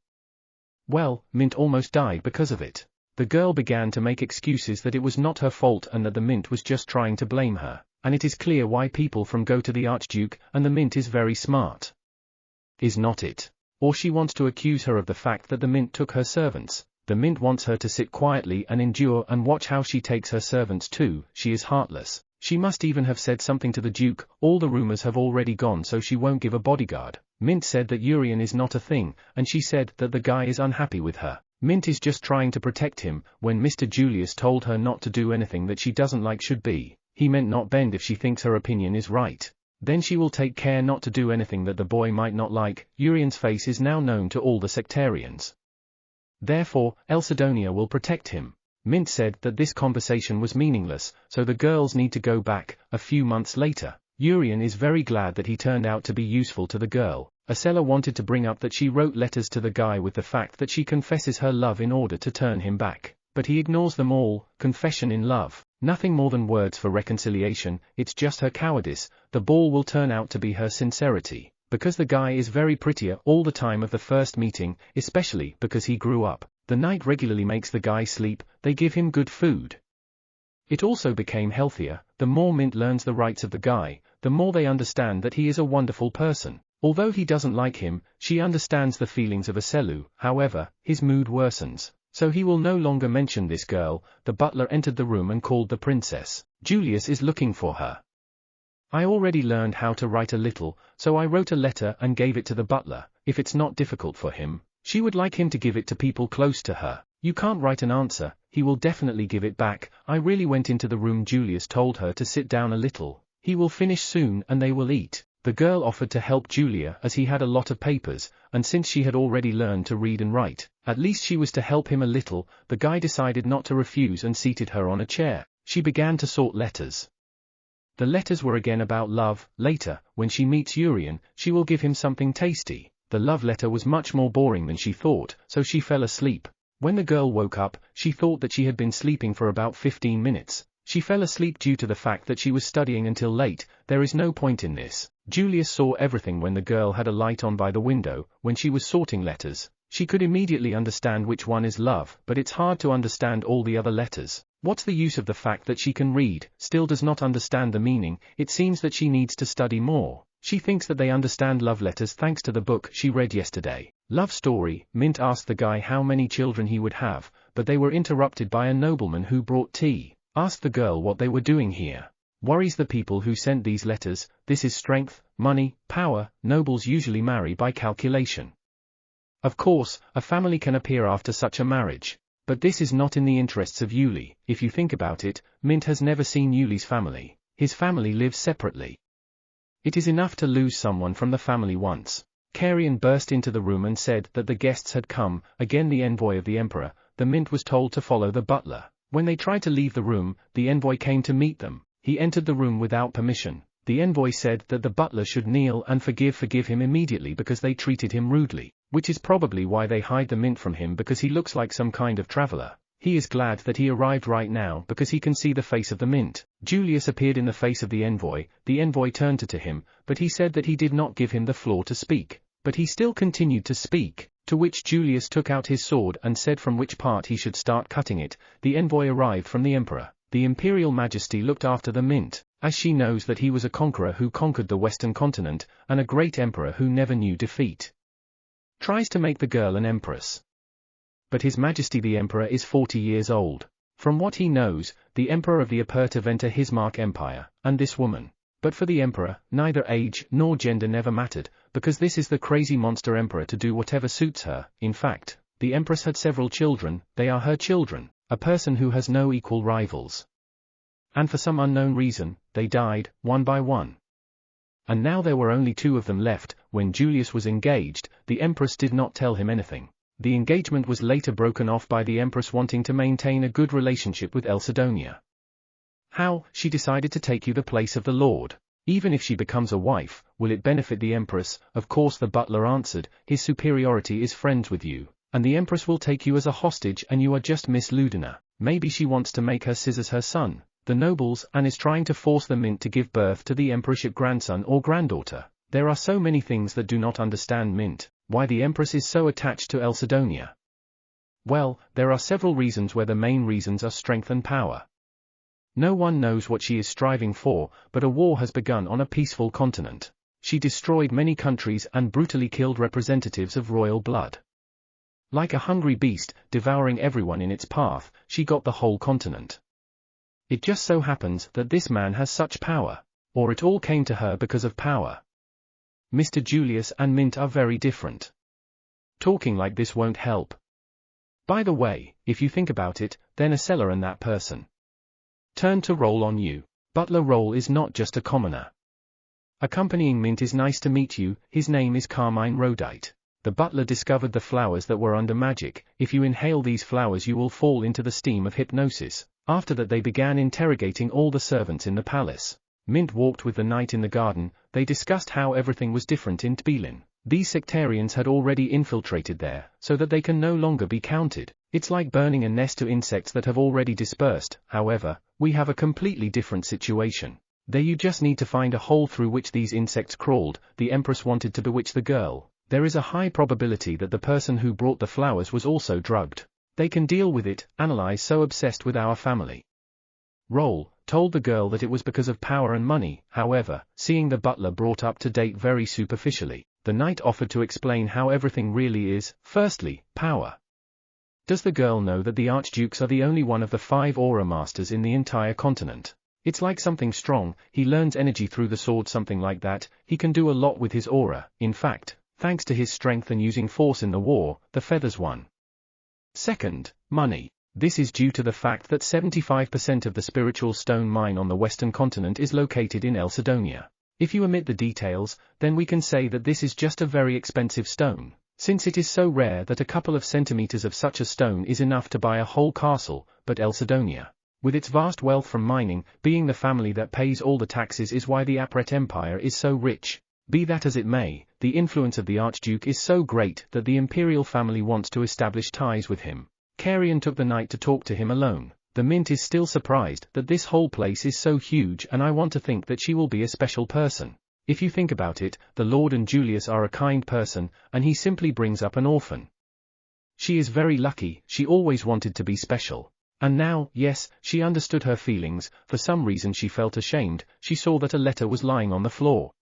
Well, Mint almost died because of it. The girl began to make excuses that it was not her fault and that the Mint was just trying to blame her. And it is clear why people from go to the Archduke, and the Mint is very smart. Is not it? Or she wants to accuse her of the fact that the Mint took her servants. The Mint wants her to sit quietly and endure and watch how she takes her servants too. She is heartless. She must even have said something to the Duke. All the rumors have already gone, so she won't give a bodyguard. Mint said that Urian is not a thing, and she said that the guy is unhappy with her. Mint is just trying to protect him. When Mr. Julius told her not to do anything that she doesn't like should be, he meant not bend if she thinks her opinion is right. Then she will take care not to do anything that the boy might not like. Urian's face is now known to all the sectarians. Therefore, Elsidonia will protect him. Mint said that this conversation was meaningless, so the girls need to go back. A few months later, Urian is very glad that he turned out to be useful to the girl. Asela wanted to bring up that she wrote letters to the guy with the fact that she confesses her love in order to turn him back. But he ignores them all. Confession in love. Nothing more than words for reconciliation, it's just her cowardice. The ball will turn out to be her sincerity. Because the guy is very prettier all the time of the first meeting, especially because he grew up. The night regularly makes the guy sleep, they give him good food. It also became healthier. The more Mint learns the rights of the guy, the more they understand that he is a wonderful person. Although he doesn't like him, she understands the feelings of Aselu. However, his mood worsens. So he will no longer mention this girl. The butler entered the room and called the princess. Julius is looking for her. I already learned how to write a little, so I wrote a letter and gave it to the butler. If it's not difficult for him, she would like him to give it to people close to her. You can't write an answer, he will definitely give it back. I really went into the room. Julius told her to sit down a little. He will finish soon and they will eat. The girl offered to help Julia as he had a lot of papers, and since she had already learned to read and write, at least she was to help him a little. The guy decided not to refuse and seated her on a chair. She began to sort letters. The letters were again about love. Later, when she meets Urian, she will give him something tasty. The love letter was much more boring than she thought, so she fell asleep. When the girl woke up, she thought that she had been sleeping for about 15 minutes. She fell asleep due to the fact that she was studying until late. There is no point in this. Julius saw everything when the girl had a light on by the window. When she was sorting letters, she could immediately understand which one is love, but it's hard to understand all the other letters. What's the use of the fact that she can read, still does not understand the meaning? It seems that she needs to study more. She thinks that they understand love letters thanks to the book she read yesterday. Love story. Mint asked the guy how many children he would have, but they were interrupted by a nobleman who brought tea. Asked the girl what they were doing here. Worries the people who sent these letters. This is strength, money, power. Nobles usually marry by calculation. Of course, a family can appear after such a marriage. But this is not in the interests of Yuli. If you think about it, Mint has never seen Yuli's family. His family lives separately. It is enough to lose someone from the family once. Carian burst into the room and said that the guests had come, again the envoy of the emperor. The Mint was told to follow the butler. When they tried to leave the room, the envoy came to meet them. He entered the room without permission. The envoy said that the butler should kneel and forgive him immediately because they treated him rudely, which is probably why they hide the Mint from him, because he looks like some kind of traveler. He is glad that he arrived right now because he can see the face of the Mint. Julius appeared in the face of the envoy. The envoy turned to him, but he said that he did not give him the floor to speak. But he still continued to speak, to which Julius took out his sword and said from which part he should start cutting it. The envoy arrived from the emperor. The imperial majesty looked after the Mint, as she knows that he was a conqueror who conquered the western continent, and a great emperor who never knew defeat. Tries to make the girl an empress. But His Majesty the Emperor is 40 years old. From what he knows, the Emperor of the Aperta Hismark Empire, and this woman. But for the Emperor, neither age nor gender never mattered, because this is the crazy monster Emperor to do whatever suits her. In fact, the Empress had several children. They are her children, a person who has no equal rivals. And for some unknown reason, they died, one by one. And now there were only 2 of them left. When Julius was engaged, the Empress did not tell him anything. The engagement was later broken off by the Empress wanting to maintain a good relationship with Elsidonia. How? She decided to take you the place of the Lord. Even if she becomes a wife, will it benefit the Empress? Of course, the butler answered, his superiority is friends with you, and the Empress will take you as a hostage and you are just Miss Ludina. Maybe she wants to make her scissors her son, the nobles, and is trying to force the Mint to give birth to the emperorship grandson or granddaughter. There are so many things that do not understand Mint. Why the Empress is so attached to Elsidonia? Well, there are several reasons where the main reasons are strength and power. No one knows what she is striving for, but a war has begun on a peaceful continent. She destroyed many countries and brutally killed representatives of royal blood. Like a hungry beast, devouring everyone in its path, she got the whole continent. It just so happens that this man has such power. Or it all came to her because of power. Mr. Julius and Mint are very different. Talking like this won't help. By the way, if you think about it, then a seller and that person turn to roll on you. Butler Roll is not just a commoner. Accompanying Mint is nice to meet you, his name is Carmine Rhodite. The butler discovered the flowers that were under magic. If you inhale these flowers you will fall into the steam of hypnosis. After that they began interrogating all the servants in the palace. Mint walked with the knight in the garden. They discussed how everything was different in Tbilin. These sectarians had already infiltrated there, so that they can no longer be counted. It's like burning a nest to insects that have already dispersed. However, we have a completely different situation. There you just need to find a hole through which these insects crawled. The Empress wanted to bewitch the girl. There is a high probability that the person who brought the flowers was also drugged. They can deal with it. Analyze so obsessed with our family. Roll told the girl that it was because of power and money. However, seeing the butler brought up to date very superficially, the knight offered to explain how everything really is. Firstly, power. Does the girl know that the archdukes are the only one of the 5 aura masters in the entire continent? It's like something strong. He learns energy through the sword, something like that. He can do a lot with his aura. In fact, thanks to his strength and using force in the war, the feathers won. Second, money. This is due to the fact that 75% of the spiritual stone mine on the western continent is located in Elsidonia. If you omit the details, then we can say that this is just a very expensive stone, since it is so rare that a couple of centimeters of such a stone is enough to buy a whole castle. But Elsidonia, with its vast wealth from mining, being the family that pays all the taxes, is why the Apret Empire is so rich. Be that as it may, the influence of the Archduke is so great that the imperial family wants to establish ties with him. Carian took the night to talk to him alone. The Mint is still surprised that this whole place is so huge, and I want to think that she will be a special person. If you think about it, the Lord and Julius are a kind person, and he simply brings up an orphan. She is very lucky, she always wanted to be special. And now, yes, she understood her feelings. For some reason she felt ashamed. She saw that a letter was lying on the floor.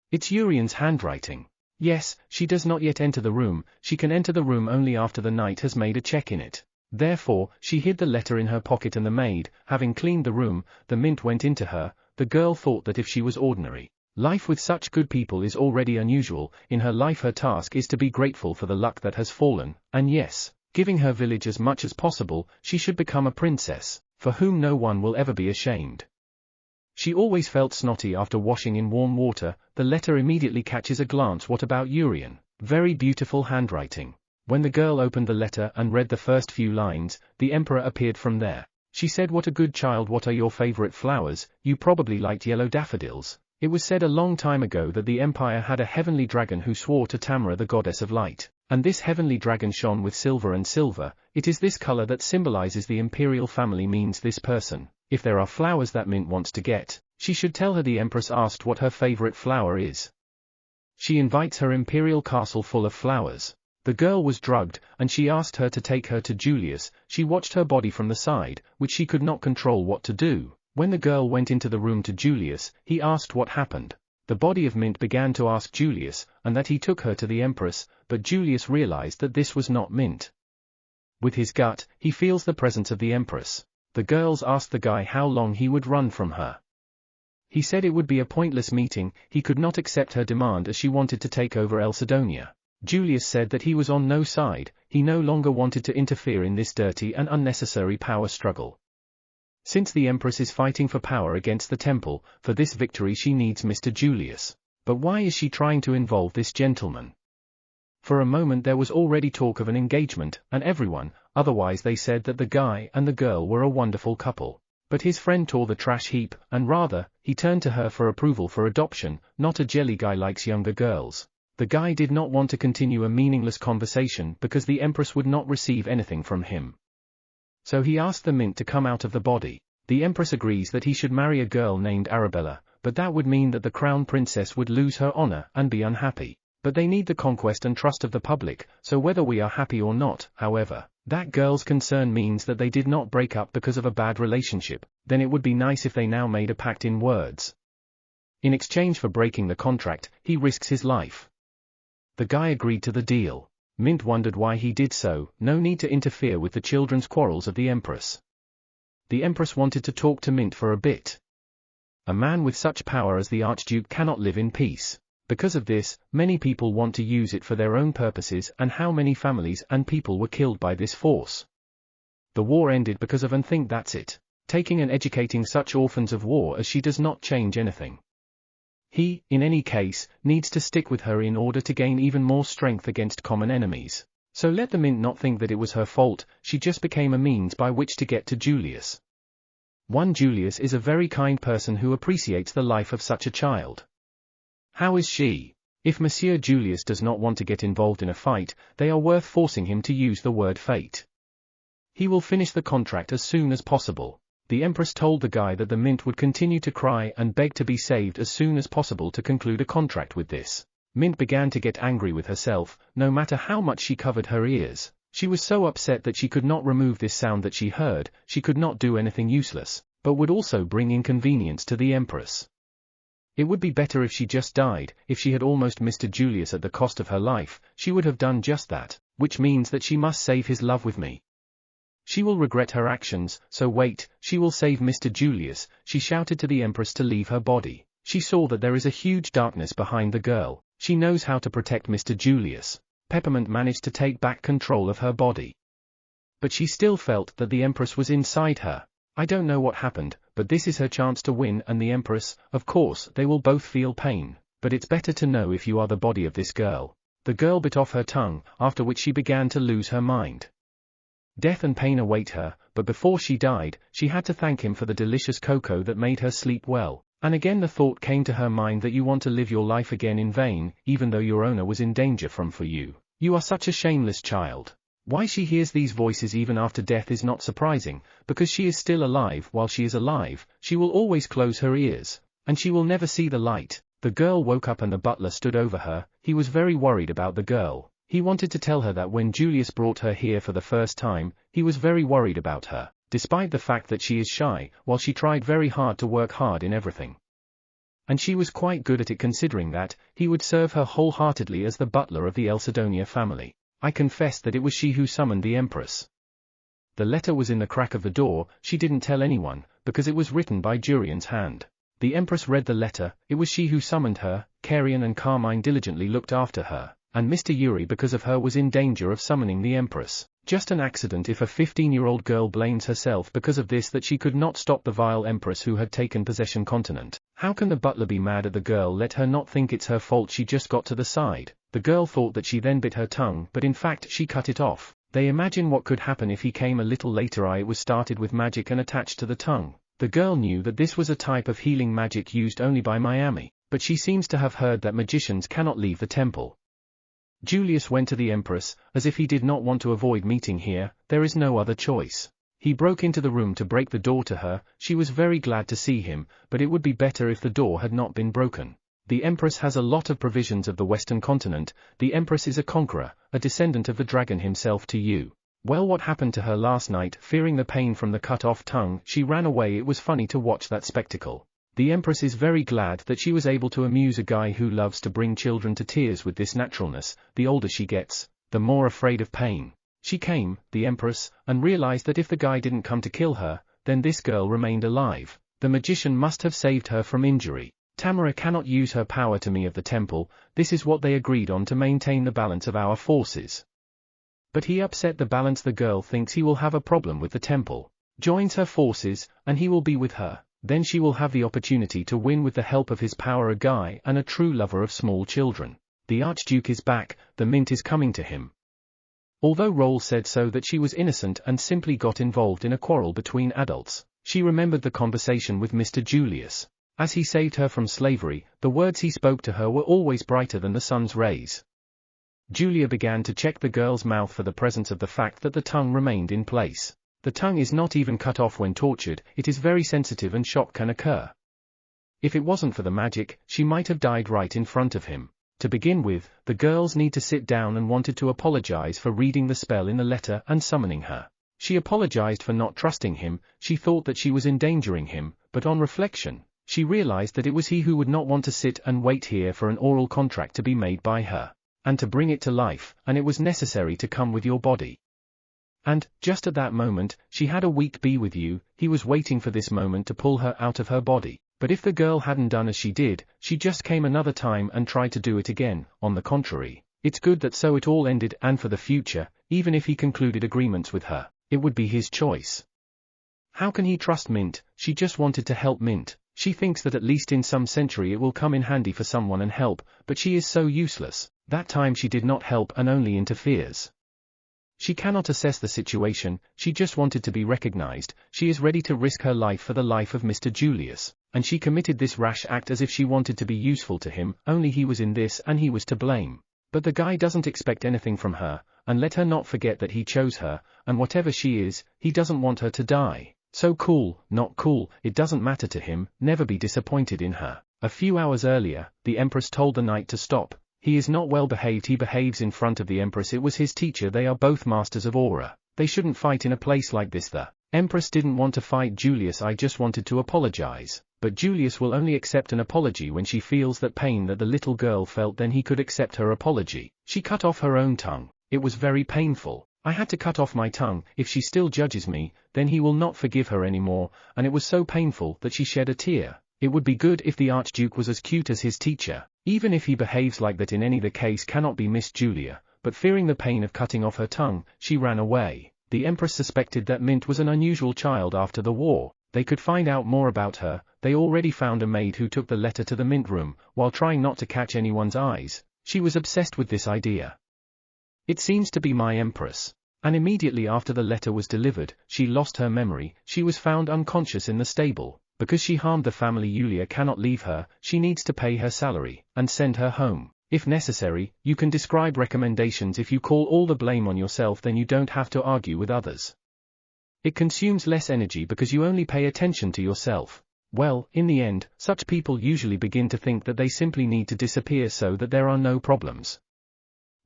It's Urian's handwriting. Yes, she does not yet enter the room. She can enter the room only after the knight has made a check in it. Therefore, she hid the letter in her pocket, and the maid, having cleaned the room, the Mint went into her. The girl thought that if she was ordinary, life with such good people is already unusual. In her life her task is to be grateful for the luck that has fallen, and yes, giving her village as much as possible, she should become a princess, for whom no one will ever be ashamed. She always felt snotty after washing in warm water. The letter immediately catches a glance. What about Urian? Very beautiful handwriting. When the girl opened the letter and read the first few lines, the emperor appeared from there. She said, "What a good child, what are your favorite flowers? You probably liked yellow daffodils." It was said a long time ago that the empire had a heavenly dragon who swore to Tamara, the goddess of light, and this heavenly dragon shone with silver, and silver, it is this color that symbolizes the imperial family, means this person. If there are flowers that Mint wants to get, she should tell her. The empress asked what her favorite flower is. She invites her imperial castle full of flowers. The girl was drugged, and she asked her to take her to Julius. She watched her body from the side, which she could not control what to do. When the girl went into the room to Julius, he asked what happened. The body of Mint began to ask Julius, and that he took her to the empress, but Julius realized that this was not Mint. With his gut, he feels the presence of the empress. The girls asked the guy how long he would run from her. He said it would be a pointless meeting. He could not accept her demand as she wanted to take over Elsidonia. Julius said that he was on no side. He no longer wanted to interfere in this dirty and unnecessary power struggle. Since the empress is fighting for power against the temple, for this victory she needs Mr. Julius. But why is she trying to involve this gentleman? For a moment there was already talk of an engagement, and everyone, otherwise they said that the guy and the girl were a wonderful couple. But his friend tore the trash heap, and rather, he turned to her for approval for adoption. Not a jelly guy likes younger girls. The guy did not want to continue a meaningless conversation because the empress would not receive anything from him. So he asked the Mint to come out of the body. The empress agrees that he should marry a girl named Arabella, but that would mean that the crown princess would lose her honor and be unhappy. But they need the conquest and trust of the public, so whether we are happy or not, however, that girl's concern means that they did not break up because of a bad relationship. Then it would be nice if they now made a pact in words. In exchange for breaking the contract, he risks his life. The guy agreed to the deal. Mint wondered why he did so. No need to interfere with the children's quarrels of the empress. The empress wanted to talk to Mint for a bit. A man with such power as the Archduke cannot live in peace. Because of this, many people want to use it for their own purposes, and how many families and people were killed by this force. The war ended because of, and think that's it. Taking and educating such orphans of war as she does not change anything. He, in any case, needs to stick with her in order to gain even more strength against common enemies. So let the Mint not think that it was her fault. She just became a means by which to get to Julius. Julius is a very kind person who appreciates the life of such a child. How is she? If Monsieur Julius does not want to get involved in a fight, they are worth forcing him to use the word fate. He will finish the contract as soon as possible. The empress told the guy that the Mint would continue to cry and beg to be saved as soon as possible to conclude a contract with this. Mint began to get angry with herself. No matter how much she covered her ears, she was so upset that she could not remove this sound that she heard. She could not do anything useless, but would also bring inconvenience to the empress. It would be better if she just died. If she had almost Mr. Julius at the cost of her life, she would have done just that, which means that she must save his love with me. She will regret her actions, so wait, she will save Mr. Julius. She shouted to the empress to leave her body. She saw that there is a huge darkness behind the girl. She knows how to protect Mr. Julius. Peppermint managed to take back control of her body. But she still felt that the empress was inside her. I don't know what happened, but this is her chance to win, and the empress, of course, they will both feel pain, but it's better to know if you are the body of this girl. The girl bit off her tongue, after which she began to lose her mind. Death and pain await her, but before she died, she had to thank him for the delicious cocoa that made her sleep well, and again the thought came to her mind that you want to live your life again in vain, even though your owner was in danger from for you. You are such a shameless child. Why she hears these voices even after death is not surprising, because she is still alive. While she is alive, she will always close her ears, and she will never see the light. The girl woke up and the butler stood over her. He was very worried about the girl. He wanted to tell her that when Julius brought her here for the first time, he was very worried about her, despite the fact that she is shy, while she tried very hard to work hard in everything. And she was quite good at it, considering that he would serve her wholeheartedly as the butler of the Elsidonia family. I confessed that it was she who summoned the empress. The letter was in the crack of the door. She didn't tell anyone, because it was written by Jurian's hand. The empress read the letter. It was she who summoned her. Carian and Carmine diligently looked after her, and Mr. Yuri because of her was in danger of summoning the empress. Just an accident if a 15-year-old girl blames herself because of this that she could not stop the vile empress who had taken possession continent. How can the butler be mad at the girl? Let her not think it's her fault, she just got to the side. The girl thought that she then bit her tongue, but in fact she cut it off. They imagine what could happen if he came a little later. It was started with magic and attached to the tongue. The girl knew that this was a type of healing magic used only by Miami, but she seems to have heard that magicians cannot leave the temple. Julius went to the empress, as if he did not want to avoid meeting here. There is no other choice. He broke into the room to break the door to her. She was very glad to see him, but it would be better if the door had not been broken. The empress has a lot of provisions of the western continent. The empress is a conqueror, a descendant of the dragon himself. To you. Well, what happened to her last night? Fearing the pain from the cut-off tongue, she ran away. It was funny to watch that spectacle. The empress is very glad that she was able to amuse a guy who loves to bring children to tears with this naturalness. The older she gets, the more afraid of pain. She came, the empress, and realized that if the guy didn't come to kill her, then this girl remained alive. The magician must have saved her from injury. Tamara cannot use her power to me of the temple. This is what they agreed on to maintain the balance of our forces. But he upset the balance. The girl thinks he will have a problem with the temple. Joins her forces, and he will be with her. Then she will have the opportunity to win with the help of his power, a guy and a true lover of small children. The Archduke is back. The mint is coming to him. Although Roll said so that she was innocent and simply got involved in a quarrel between adults, she remembered the conversation with Mr. Julius. As he saved her from slavery, the words he spoke to her were always brighter than the sun's rays. Julia began to check the girl's mouth for the presence of the fact that the tongue remained in place. The tongue is not even cut off when tortured. It is very sensitive and shock can occur. If it wasn't for the magic, she might have died right in front of him. To begin with, the girls need to sit down and wanted to apologize for reading the spell in the letter and summoning her. She apologized for not trusting him. She thought that she was endangering him, but on reflection, she realized that it was he who would not want to sit and wait here for an oral contract to be made by her, and to bring it to life, and it was necessary to come with your body. And, just at that moment, she had a weak be with you. He was waiting for this moment to pull her out of her body. But if the girl hadn't done as she did, she just came another time and tried to do it again. On the contrary, it's good that so it all ended, and for the future, even if he concluded agreements with her, it would be his choice. How can he trust Mint? She just wanted to help Mint. She thinks that at least in some century it will come in handy for someone and help, but she is so useless. That time she did not help and only interferes. She cannot assess the situation. She just wanted to be recognized. She is ready to risk her life for the life of Mr. Julius, and she committed this rash act as if she wanted to be useful to him. Only he was in this and he was to blame. But the guy doesn't expect anything from her, and let her not forget that he chose her, and whatever she is, he doesn't want her to die. So cool, not cool, it doesn't matter to him. Never be disappointed in her. A few hours earlier, the Empress told the knight to stop. He is not well behaved. He behaves in front of the Empress. It was his teacher. They are both masters of aura. They shouldn't fight in a place like this. The Empress didn't want to fight Julius. I just wanted to apologize. But Julius will only accept an apology when she feels that pain that the little girl felt. Then he could accept her apology. She cut off her own tongue. It was very painful. I had to cut off my tongue. If she still judges me, then he will not forgive her anymore. And it was so painful that she shed a tear. It would be good if the Archduke was as cute as his teacher. Even if he behaves like that in any the case cannot be Miss Julia, but fearing the pain of cutting off her tongue, she ran away. The Empress suspected that Mint was an unusual child after the war. they could find out more about her. They already found a maid who took the letter to the mint room, while trying not to catch anyone's eyes. She was obsessed with this idea. It seems to be my empress. And immediately after the letter was delivered, she lost her memory. She was found unconscious in the stable. Because she harmed the family, Yulia cannot leave her. She needs to pay her salary, and send her home. If necessary, you can describe recommendations. If you call all the blame on yourself, then you don't have to argue with others. It consumes less energy because you only pay attention to yourself. Well, in the end, such people usually begin to think that they simply need to disappear so that there are no problems.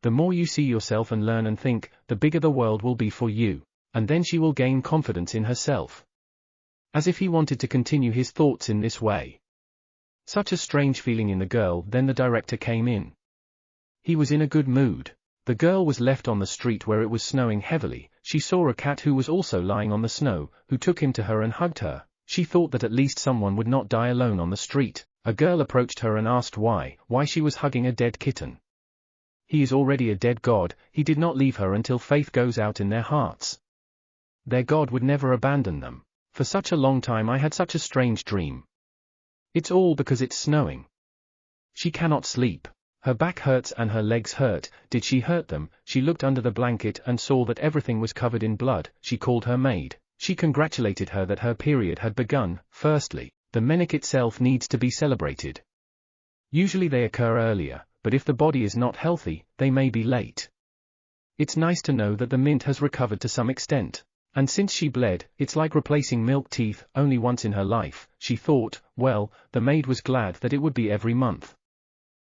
The more you see yourself and learn and think, the bigger the world will be for you. And then she will gain confidence in herself. As if he wanted to continue his thoughts in this way. Such a strange feeling in the girl. Then the director came in. He was in a good mood. The girl was left on the street where it was snowing heavily. She saw a cat who was also lying on the snow, who took him to her and hugged her. She thought that at least someone would not die alone on the street. A girl approached her and asked why she was hugging a dead kitten. He is already a dead god. He did not leave her until faith goes out in their hearts. Their god would never abandon them. For such a long time I had such a strange dream. It's all because it's snowing. She cannot sleep. Her back hurts and her legs hurt. Did she hurt them? She looked under the blanket and saw that everything was covered in blood. She called her maid. She congratulated her that her period had begun. Firstly, the menarche itself needs to be celebrated. Usually they occur earlier, but if the body is not healthy, they may be late. It's nice to know that the mint has recovered to some extent. And since she bled, it's like replacing milk teeth only once in her life. She thought, well, the maid was glad that it would be every month.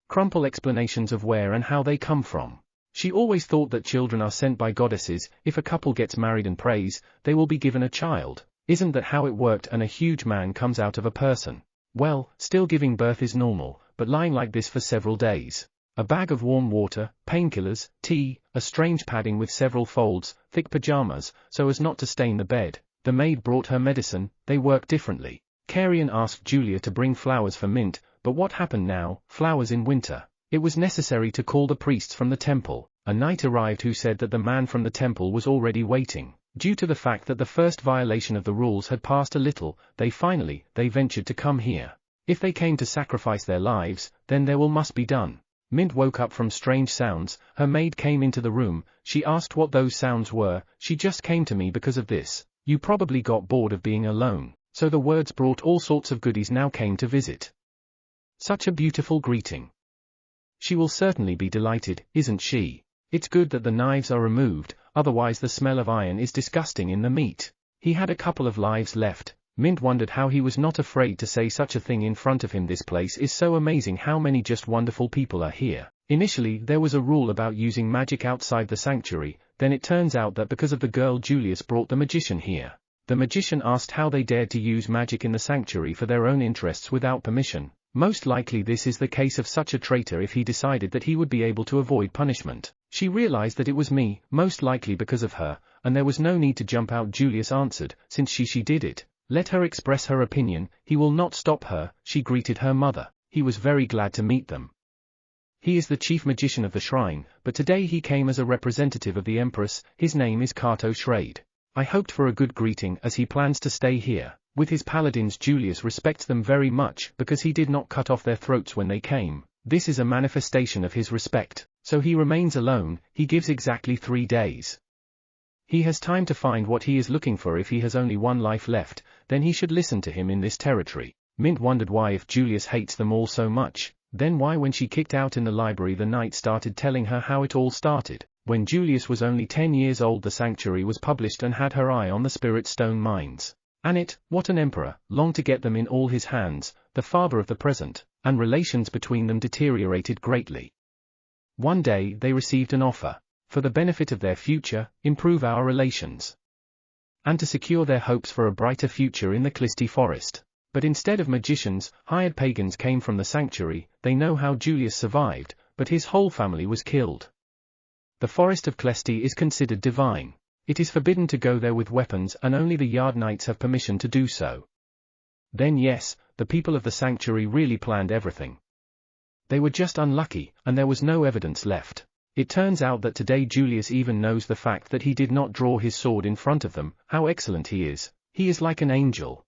Crumple explanations of where and how they come from. She always thought that children are sent by goddesses. If a couple gets married and prays, they will be given a child. Isn't that how it worked? And a huge man comes out of a person. Well, still giving birth is normal, but lying like this for several days. A bag of warm water, painkillers, tea, a strange padding with several folds, thick pajamas, so as not to stain the bed. The maid brought her medicine. They work differently. Carrion asked Julia to bring flowers for mint, but what happened now? Flowers in winter. It was necessary to call the priests from the temple. A knight arrived who said that the man from the temple was already waiting. Due to the fact that the first violation of the rules had passed a little, they ventured to come here. If they came to sacrifice their lives, then their will must be done. Mint woke up from strange sounds. Her maid came into the room. She asked what those sounds were. She just came to me because of this. You probably got bored of being alone. So the words brought all sorts of goodies now came to visit. Such a beautiful greeting. She will certainly be delighted, isn't she? It's good that the knives are removed, otherwise the smell of iron is disgusting in the meat. He had a couple of lives left. Mint wondered how he was not afraid to say such a thing in front of him. This place is so amazing. How many just wonderful people are here. Initially there was a rule about using magic outside the sanctuary, then it turns out that because of the girl Julius brought the magician here. The magician asked how they dared to use magic in the sanctuary for their own interests without permission. Most likely this is the case of such a traitor. If he decided that he would be able to avoid punishment. She realized that it was me, most likely because of her, and there was no need to jump out. Julius answered, since she did it. Let her express her opinion. He will not stop her. She greeted her mother. He was very glad to meet them. He is the chief magician of the shrine, but today he came as a representative of the empress. His name is Kato Schrade. I hoped for a good greeting as he plans to stay here. With his paladins, Julius respects them very much because he did not cut off their throats when they came. This is a manifestation of his respect. So he remains alone. He gives exactly 3 days. He has time to find what he is looking for. If he has only 1 life left, then he should listen to him in this territory. Mint wondered why, if Julius hates them all so much, then why when she kicked out in the library the knight started telling her how it all started. When Julius was only 10 years old, the sanctuary was published and had her eye on the spirit stone mines. And what an emperor, longed to get them in all his hands, the father of the present, and relations between them deteriorated greatly. One day they received an offer. For the benefit of their future, improve our relations. And to secure their hopes for a brighter future in the Clisty forest. But instead of magicians, hired pagans came from the sanctuary. They know how Julius survived, but his whole family was killed. The forest of Clisty is considered divine. It is forbidden to go there with weapons, and only the Yard Knights have permission to do so. Then yes, the people of the sanctuary really planned everything. They were just unlucky, and there was no evidence left. It turns out that today Julius even knows the fact that he did not draw his sword in front of them. How excellent he is. He is like an angel.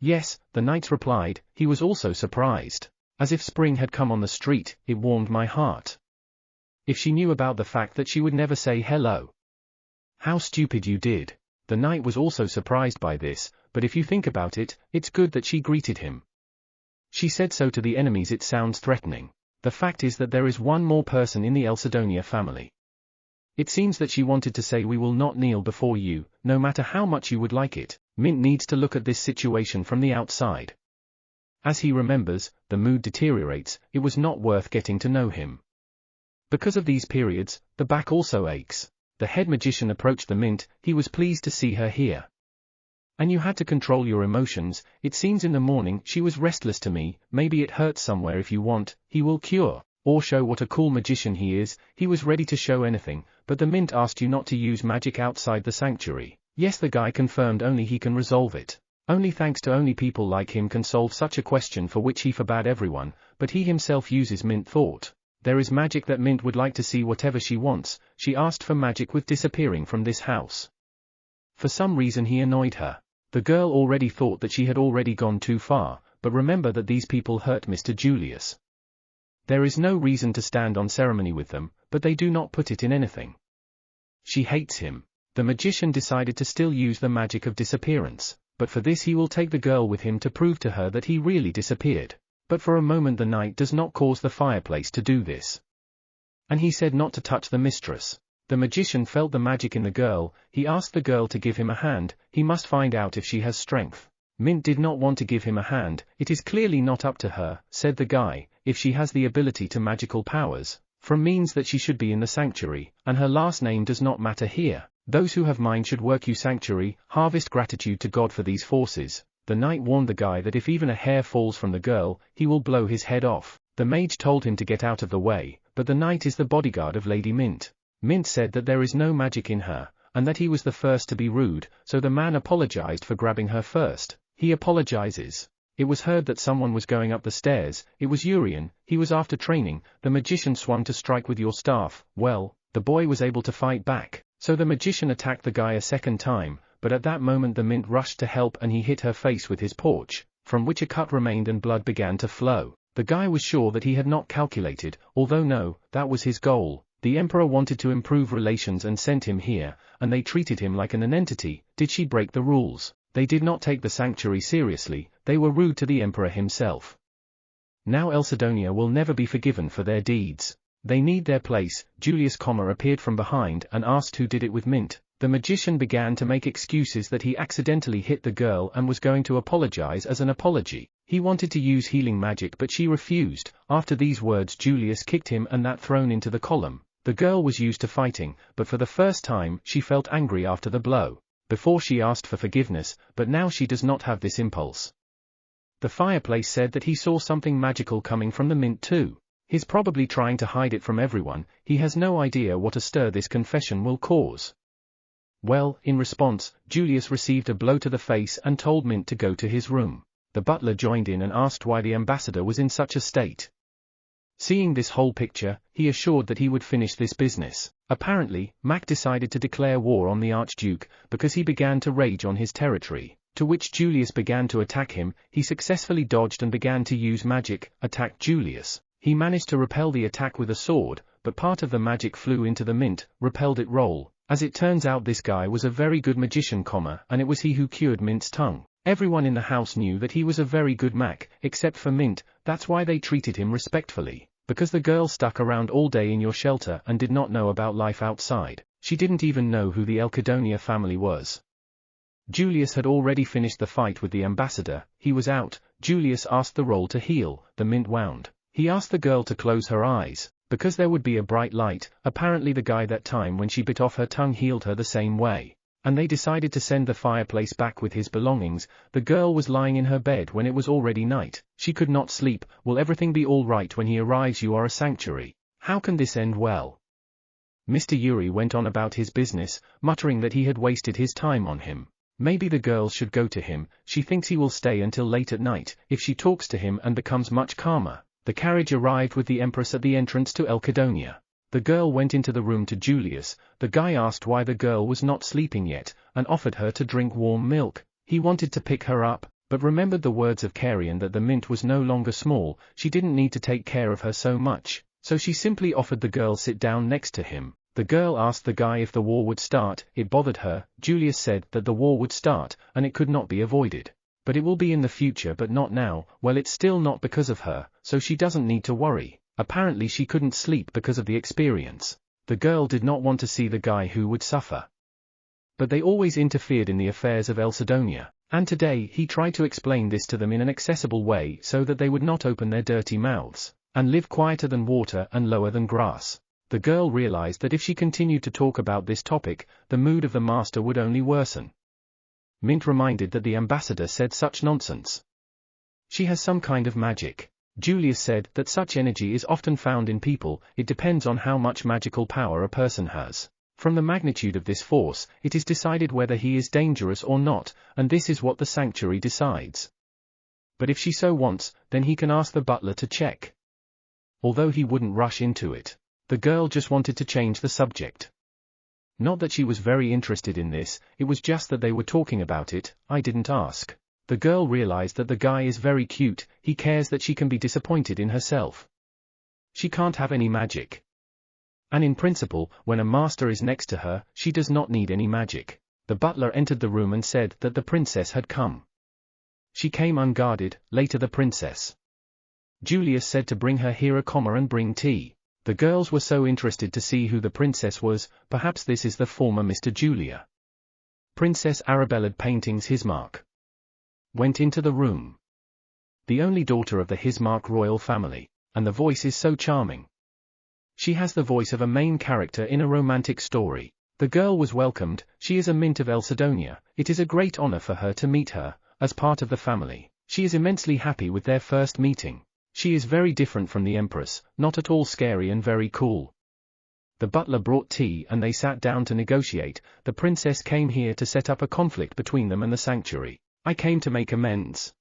Yes, the knight replied. He was also surprised. As if spring had come on the street, it warmed my heart. If she knew about the fact that she would never say hello. How stupid you did. The knight was also surprised by this, but if you think about it, it's good that she greeted him. She said so to the enemies. It sounds threatening. The fact is that there is one more person in the Elsidonia family. It seems that she wanted to say we will not kneel before you, no matter how much you would like it. Mint needs to look at this situation from the outside. As he remembers, the mood deteriorates. It was not worth getting to know him. Because of these periods, the back also aches. The head magician approached the Mint. He was pleased to see her here. And you had to control your emotions. It seems in the morning she was restless to me. Maybe it hurts somewhere. If you want, he will cure, or show what a cool magician he is. He was ready to show anything, but the Mint asked you not to use magic outside the sanctuary. Yes, the guy confirmed only he can resolve it. Only thanks to only people like him can solve such a question, for which he forbade everyone, but he himself uses. Mint thought. There is magic that Mint would like to see whatever she wants. She asked for magic with disappearing from this house. For some reason he annoyed her. The girl already thought that she had already gone too far, but remember that these people hurt Mr. Julius. There is no reason to stand on ceremony with them, but they do not put it in anything. She hates him. The magician decided to still use the magic of disappearance, but for this he will take the girl with him to prove to her that he really disappeared. But for a moment the knight does not cause the fireplace to do this. And he said not to touch the mistress. The magician felt the magic in the girl. He asked the girl to give him a hand. He must find out if she has strength. Mint did not want to give him a hand. It is clearly not up to her, said the guy. If she has the ability to magical powers, from means that she should be in the sanctuary, and her last name does not matter here. Those who have mind should work you sanctuary, harvest gratitude to God for these forces. The knight warned the guy that if even a hair falls from the girl, he will blow his head off. The mage told him to get out of the way, but the knight is the bodyguard of Lady Mint. Mint said that there is no magic in her, and that he was the first to be rude, so the man apologized for grabbing her first. He apologizes. It was heard that someone was going up the stairs. It was Urian. He was after training. The magician swung to strike with your staff. Well, the boy was able to fight back, so the magician attacked the guy a second time, but at that moment the Mint rushed to help and he hit her face with his porch, from which a cut remained and blood began to flow. The guy was sure that he had not calculated, although no, that was his goal. The emperor wanted to improve relations and sent him here, and they treated him like an entity. Did she break the rules? They did not take the sanctuary seriously. They were rude to the emperor himself. Now Elsidonia will never be forgiven for their deeds. They need their place. Julius appeared from behind and asked who did it with Mint. The magician began to make excuses that he accidentally hit the girl and was going to apologize as an apology. He wanted to use healing magic but she refused. After these words Julius kicked him and that thrown into the column. The girl was used to fighting, but for the first time she felt angry after the blow. Before she asked for forgiveness, but now she does not have this impulse. The fireplace said that he saw something magical coming from the Mint too. He's probably trying to hide it from everyone. He has no idea what a stir this confession will cause. Well, in response, Julius received a blow to the face and told Mint to go to his room. The butler joined in and asked why the ambassador was in such a state. Seeing this whole picture, he assured that he would finish this business. Apparently, Mac decided to declare war on the Archduke, because he began to rage on his territory, to which Julius began to attack him. He successfully dodged and began to use magic, attacked Julius. He managed to repel the attack with a sword, but part of the magic flew into the Mint, repelled it roll. As it turns out this guy was a very good magician, and it was he who cured Mint's tongue. Everyone in the house knew that he was a very good Mac, except for Mint. That's why they treated him respectfully. Because the girl stuck around all day in your shelter and did not know about life outside. She didn't even know who the Elsidonia family was. Julius had already finished the fight with the ambassador. He was out. Julius asked the roll to heal. The Mint wound. He asked the girl to close her eyes, because there would be a bright light. Apparently the guy that time when she bit off her tongue healed her the same way. And they decided to send the fireplace back with his belongings. The girl was lying in her bed when it was already night. She could not sleep. Will everything be all right when he arrives? You are a sanctuary. How can this end well? Mr. Yuri went on about his business, muttering that he had wasted his time on him. Maybe the girl should go to him. She thinks he will stay until late at night, if she talks to him and becomes much calmer. The carriage arrived with the empress at the entrance to Elsidonia. The girl went into the room to Julius. The guy asked why the girl was not sleeping yet, and offered her to drink warm milk. He wanted to pick her up, but remembered the words of Carrion that the mint was no longer small, she didn't need to take care of her so much, so she simply offered the girl sit down next to him. The girl asked the guy if the war would start. It bothered her. Julius said that the war would start, and it could not be avoided. But it will be in the future but not now. Well, it's still not because of her, so she doesn't need to worry. Apparently she couldn't sleep because of the experience. The girl did not want to see the guy who would suffer. But they always interfered in the affairs of El Sidonia, and today he tried to explain this to them in an accessible way so that they would not open their dirty mouths, and live quieter than water and lower than grass. The girl realized that if she continued to talk about this topic, the mood of the master would only worsen. Mint reminded that the ambassador said such nonsense. She has some kind of magic. Julius said that such energy is often found in people. It depends on how much magical power a person has. From the magnitude of this force, it is decided whether he is dangerous or not, and this is what the sanctuary decides. But if she so wants, then he can ask the butler to check. Although he wouldn't rush into it. The girl just wanted to change the subject. Not that she was very interested in this, it was just that they were talking about it. I didn't ask. The girl realized that the guy is very cute. He cares that she can be disappointed in herself. She can't have any magic. And in principle, when a master is next to her, she does not need any magic. The butler entered the room and said that the princess had come. She came unguarded. Later the princess. Julius said to bring her here and bring tea. The girls were so interested to see who the princess was. Perhaps this is the former Mr. Julia. Princess Arabella Paintings Hismark went into the room. The only daughter of the Hismark royal family, and the voice is so charming. She has the voice of a main character in a romantic story. The girl was welcomed. She is a mint of El Sidonia. It is a great honor for her to meet her, as part of the family. She is immensely happy with their first meeting. She is very different from the empress, not at all scary and very cool. The butler brought tea and they sat down to negotiate. The princess came here to set up a conflict between them and the sanctuary. I came to make amends.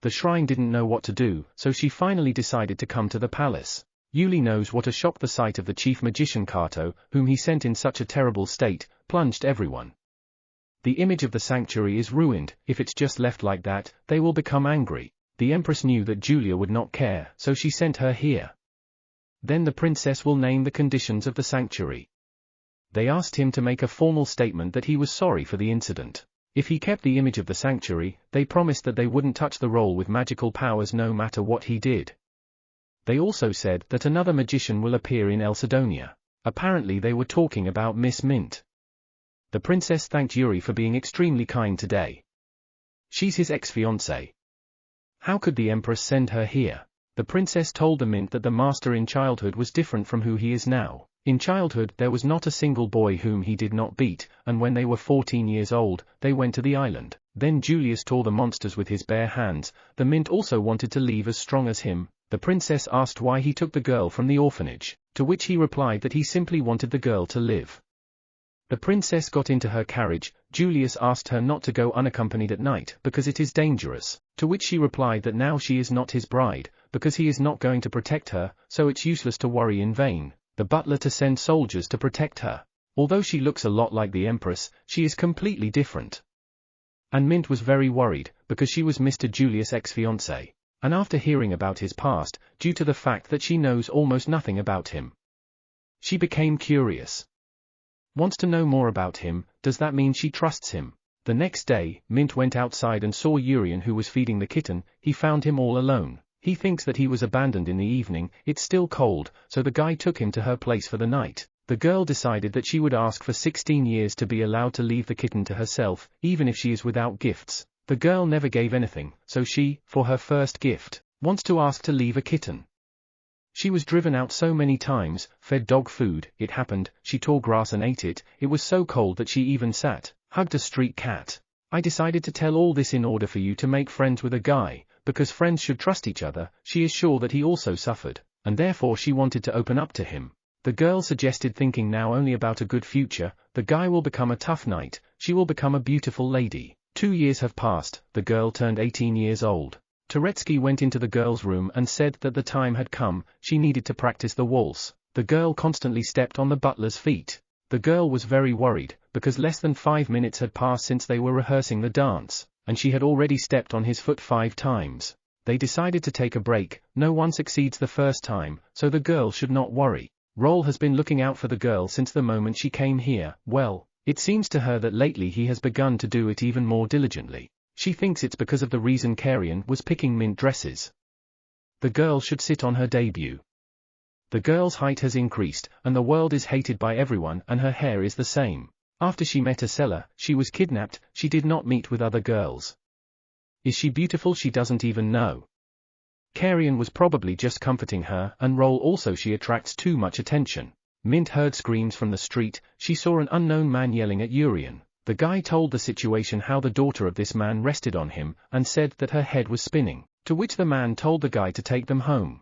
The shrine didn't know what to do, so she finally decided to come to the palace. Yuli knows what a shock the sight of the chief magician Kato, whom he sent in such a terrible state, plunged everyone. The image of the sanctuary is ruined. If it's just left like that, they will become angry. The empress knew that Julia would not care, so she sent her here. Then the princess will name the conditions of the sanctuary. They asked him to make a formal statement that he was sorry for the incident. If he kept the image of the sanctuary, they promised that they wouldn't touch the roll with magical powers no matter what he did. They also said that another magician will appear in El Sidonia. Apparently they were talking about Miss Mint. The princess thanked Yuri for being extremely kind today. She's his ex-fiancée. How could the empress send her here? The princess told the mint that the master in childhood was different from who he is now. In childhood there was not a single boy whom he did not beat, and when they were 14 years old, they went to the island. Then Julius tore the monsters with his bare hands. The mint also wanted to leave as strong as him. The princess asked why he took the girl from the orphanage, to which he replied that he simply wanted the girl to live. The princess got into her carriage. Julius asked her not to go unaccompanied at night because it is dangerous, to which she replied that now she is not his bride, because he is not going to protect her, so it's useless to worry in vain. The butler to send soldiers to protect her. Although she looks a lot like the empress, she is completely different. And Mint was very worried, because she was Mr. Julius' ex-fiancée. And after hearing about his past, due to the fact that she knows almost nothing about him, she became curious. Wants to know more about him. Does that mean she trusts him? The next day, Mint went outside and saw Urian, who was feeding the kitten. He found him all alone. He thinks that he was abandoned in the evening. It's still cold, so the guy took him to her place for the night. The girl decided that she would ask for 16 years to be allowed to leave the kitten to herself, even if she is without gifts. The girl never gave anything, so she, for her first gift, wants to ask to leave a kitten. She was driven out so many times, fed dog food. It happened, she tore grass and ate it. It was so cold that she even hugged a street cat. I decided to tell all this in order for you to make friends with a guy, because friends should trust each other. She is sure that he also suffered, and therefore she wanted to open up to him. The girl suggested thinking now only about a good future. The guy will become a tough knight, she will become a beautiful lady. 2 years have passed, the girl turned 18 years old. Turetsky went into the girl's room and said that the time had come. She needed to practice the waltz. The girl constantly stepped on the butler's feet. The girl was very worried, because less than 5 minutes had passed since they were rehearsing the dance, and she had already stepped on his foot 5 times. They decided to take a break. No one succeeds the first time, so the girl should not worry. Roll has been looking out for the girl since the moment she came here. Well, it seems to her that lately he has begun to do it even more diligently. She thinks it's because of the reason Carrion was picking mint dresses. The girl should sit on her debut. The girl's height has increased, and the world is hated by everyone, and her hair is the same. After she met a seller, she was kidnapped. She did not meet with other girls. Is she beautiful? She doesn't even know. Carrion was probably just comforting her, and Roll also. She attracts too much attention. Mint heard screams from the street. She saw an unknown man yelling at Urian. The guy told the situation, how the daughter of this man rested on him, and said that her head was spinning, to which the man told the guy to take them home.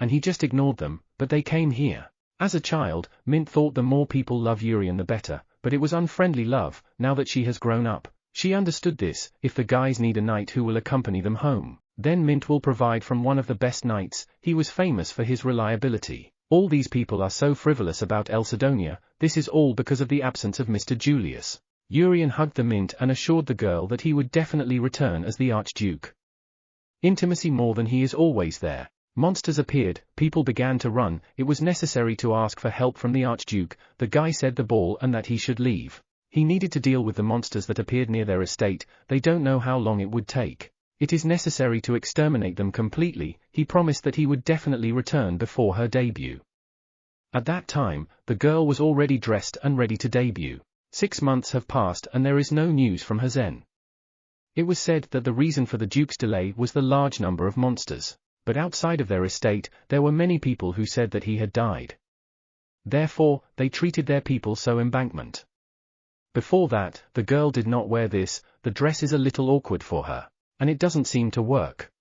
And he just ignored them, but they came here. As a child, Mint thought the more people love Urian the better, but it was unfriendly love. Now that she has grown up, she understood this. If the guys need a knight who will accompany them home, then Mint will provide from one of the best knights. He was famous for his reliability. All these people are so frivolous about Elsidonia. This is all because of the absence of Mr. Julius. Urian hugged the Mint and assured the girl that he would definitely return as the Archduke. Intimacy more than he is always there. Monsters appeared, people began to run. It was necessary to ask for help from the Archduke. The guy said the ball and that he should leave. He needed to deal with the monsters that appeared near their estate. They don't know how long it would take. It is necessary to exterminate them completely. He promised that he would definitely return before her debut. At that time, the girl was already dressed and ready to debut. 6 months have passed and there is no news from Hazen. It was said that the reason for the Duke's delay was the large number of monsters. But outside of their estate, there were many people who said that he had died. Therefore, they treated their people so embankment. Before that, the girl did not wear this. The dress is a little awkward for her, and it doesn't seem to work.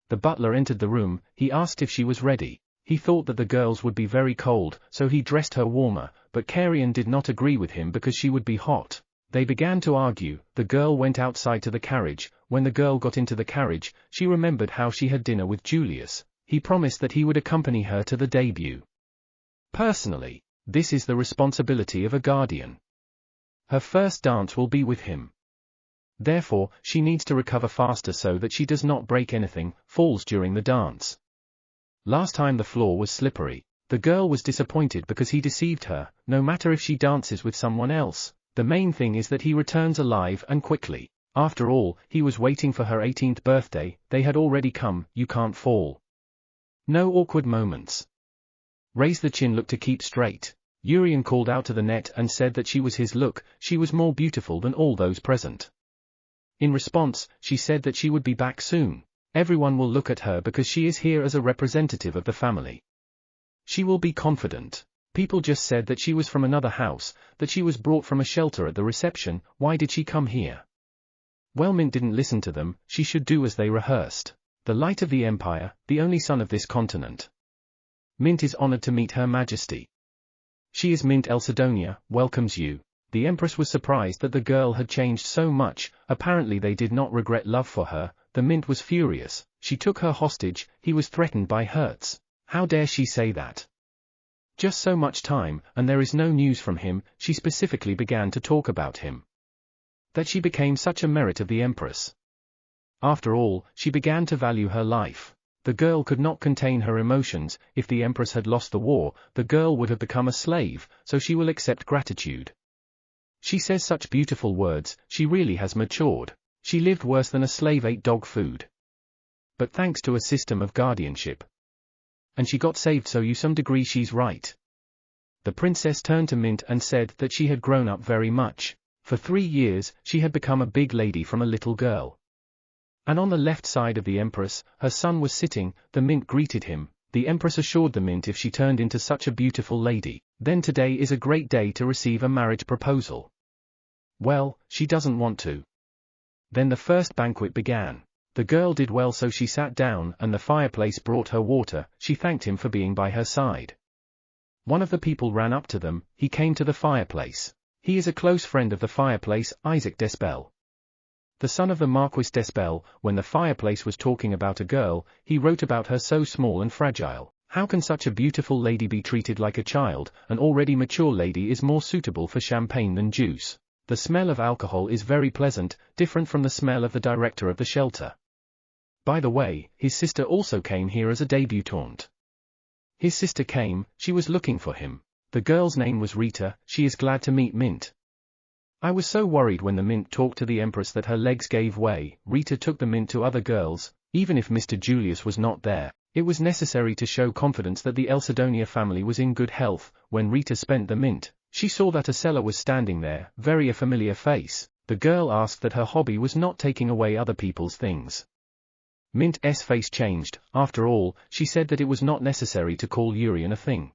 The butler entered the room. He asked if she was ready. He thought that the girls would be very cold, so he dressed her warmer, but Carrion did not agree with him because she would be hot. They began to argue. The girl went outside to the carriage. When the girl got into the carriage, she remembered how she had dinner with Julius. He promised that he would accompany her to the debut. Personally, this is the responsibility of a guardian. Her first dance will be with him. Therefore, she needs to recover faster so that she does not break anything, falls during the dance. Last time the floor was slippery. The girl was disappointed because he deceived her. No matter if she dances with someone else, the main thing is that he returns alive and quickly. After all, he was waiting for her 18th birthday. They had already come. You can't fall. No awkward moments. Raise the chin, look to keep straight. Urian called out to the net and said that she was his look. She was more beautiful than all those present. In response, she said that she would be back soon. Everyone will look at her because she is here as a representative of the family. She will be confident. People just said that she was from another house, that she was brought from a shelter at the reception. Why did she come here? Well, Mint didn't listen to them. She should do as they rehearsed. The light of the empire, the only son of this continent. Mint is honored to meet Her Majesty. She is Mint Elsidonia, welcomes you. The Empress was surprised that the girl had changed so much. Apparently they did not regret love for her. The Mint was furious. She took her hostage. He was threatened by Hertz. How dare she say that? Just so much time, and there is no news from him. She specifically began to talk about him. That she became such a merit of the Empress. After all, she began to value her life. The girl could not contain her emotions. If the Empress had lost the war, the girl would have become a slave, so she will accept gratitude. She says such beautiful words. She really has matured. She lived worse than a slave, ate dog food. But thanks to a system of guardianship. And she got saved, so you some degree she's right. The princess turned to Mint and said that she had grown up very much. For 3 years, she had become a big lady from a little girl. And on the left side of the Empress, her son was sitting. The Mint greeted him. The Empress assured the Mint if she turned into such a beautiful lady, then today is a great day to receive a marriage proposal. Well, she doesn't want to. Then the first banquet began. The girl did well, so she sat down and the fireplace brought her water. She thanked him for being by her side. One of the people ran up to them. He came to the fireplace. He is a close friend of the fireplace, Isaac Despel. The son of the Marquis Despel. When the fireplace was talking about a girl, he wrote about her so small and fragile. How can such a beautiful lady be treated like a child? An already mature lady is more suitable for champagne than juice. The smell of alcohol is very pleasant, different from the smell of the director of the shelter. By the way, his sister also came here as a debutante. His sister came, she was looking for him. The girl's name was Rita, she is glad to meet Mint. I was so worried when the Mint talked to the Empress that her legs gave way. Rita took the Mint to other girls, even if Mr. Julius was not there. It was necessary to show confidence that the Elsidonia family was in good health. When Rita spent the Mint, she saw that a seller was standing there, very a familiar face. The girl asked that her hobby was not taking away other people's things. Mint's face changed. After all, she said that it was not necessary to call Urian a thing.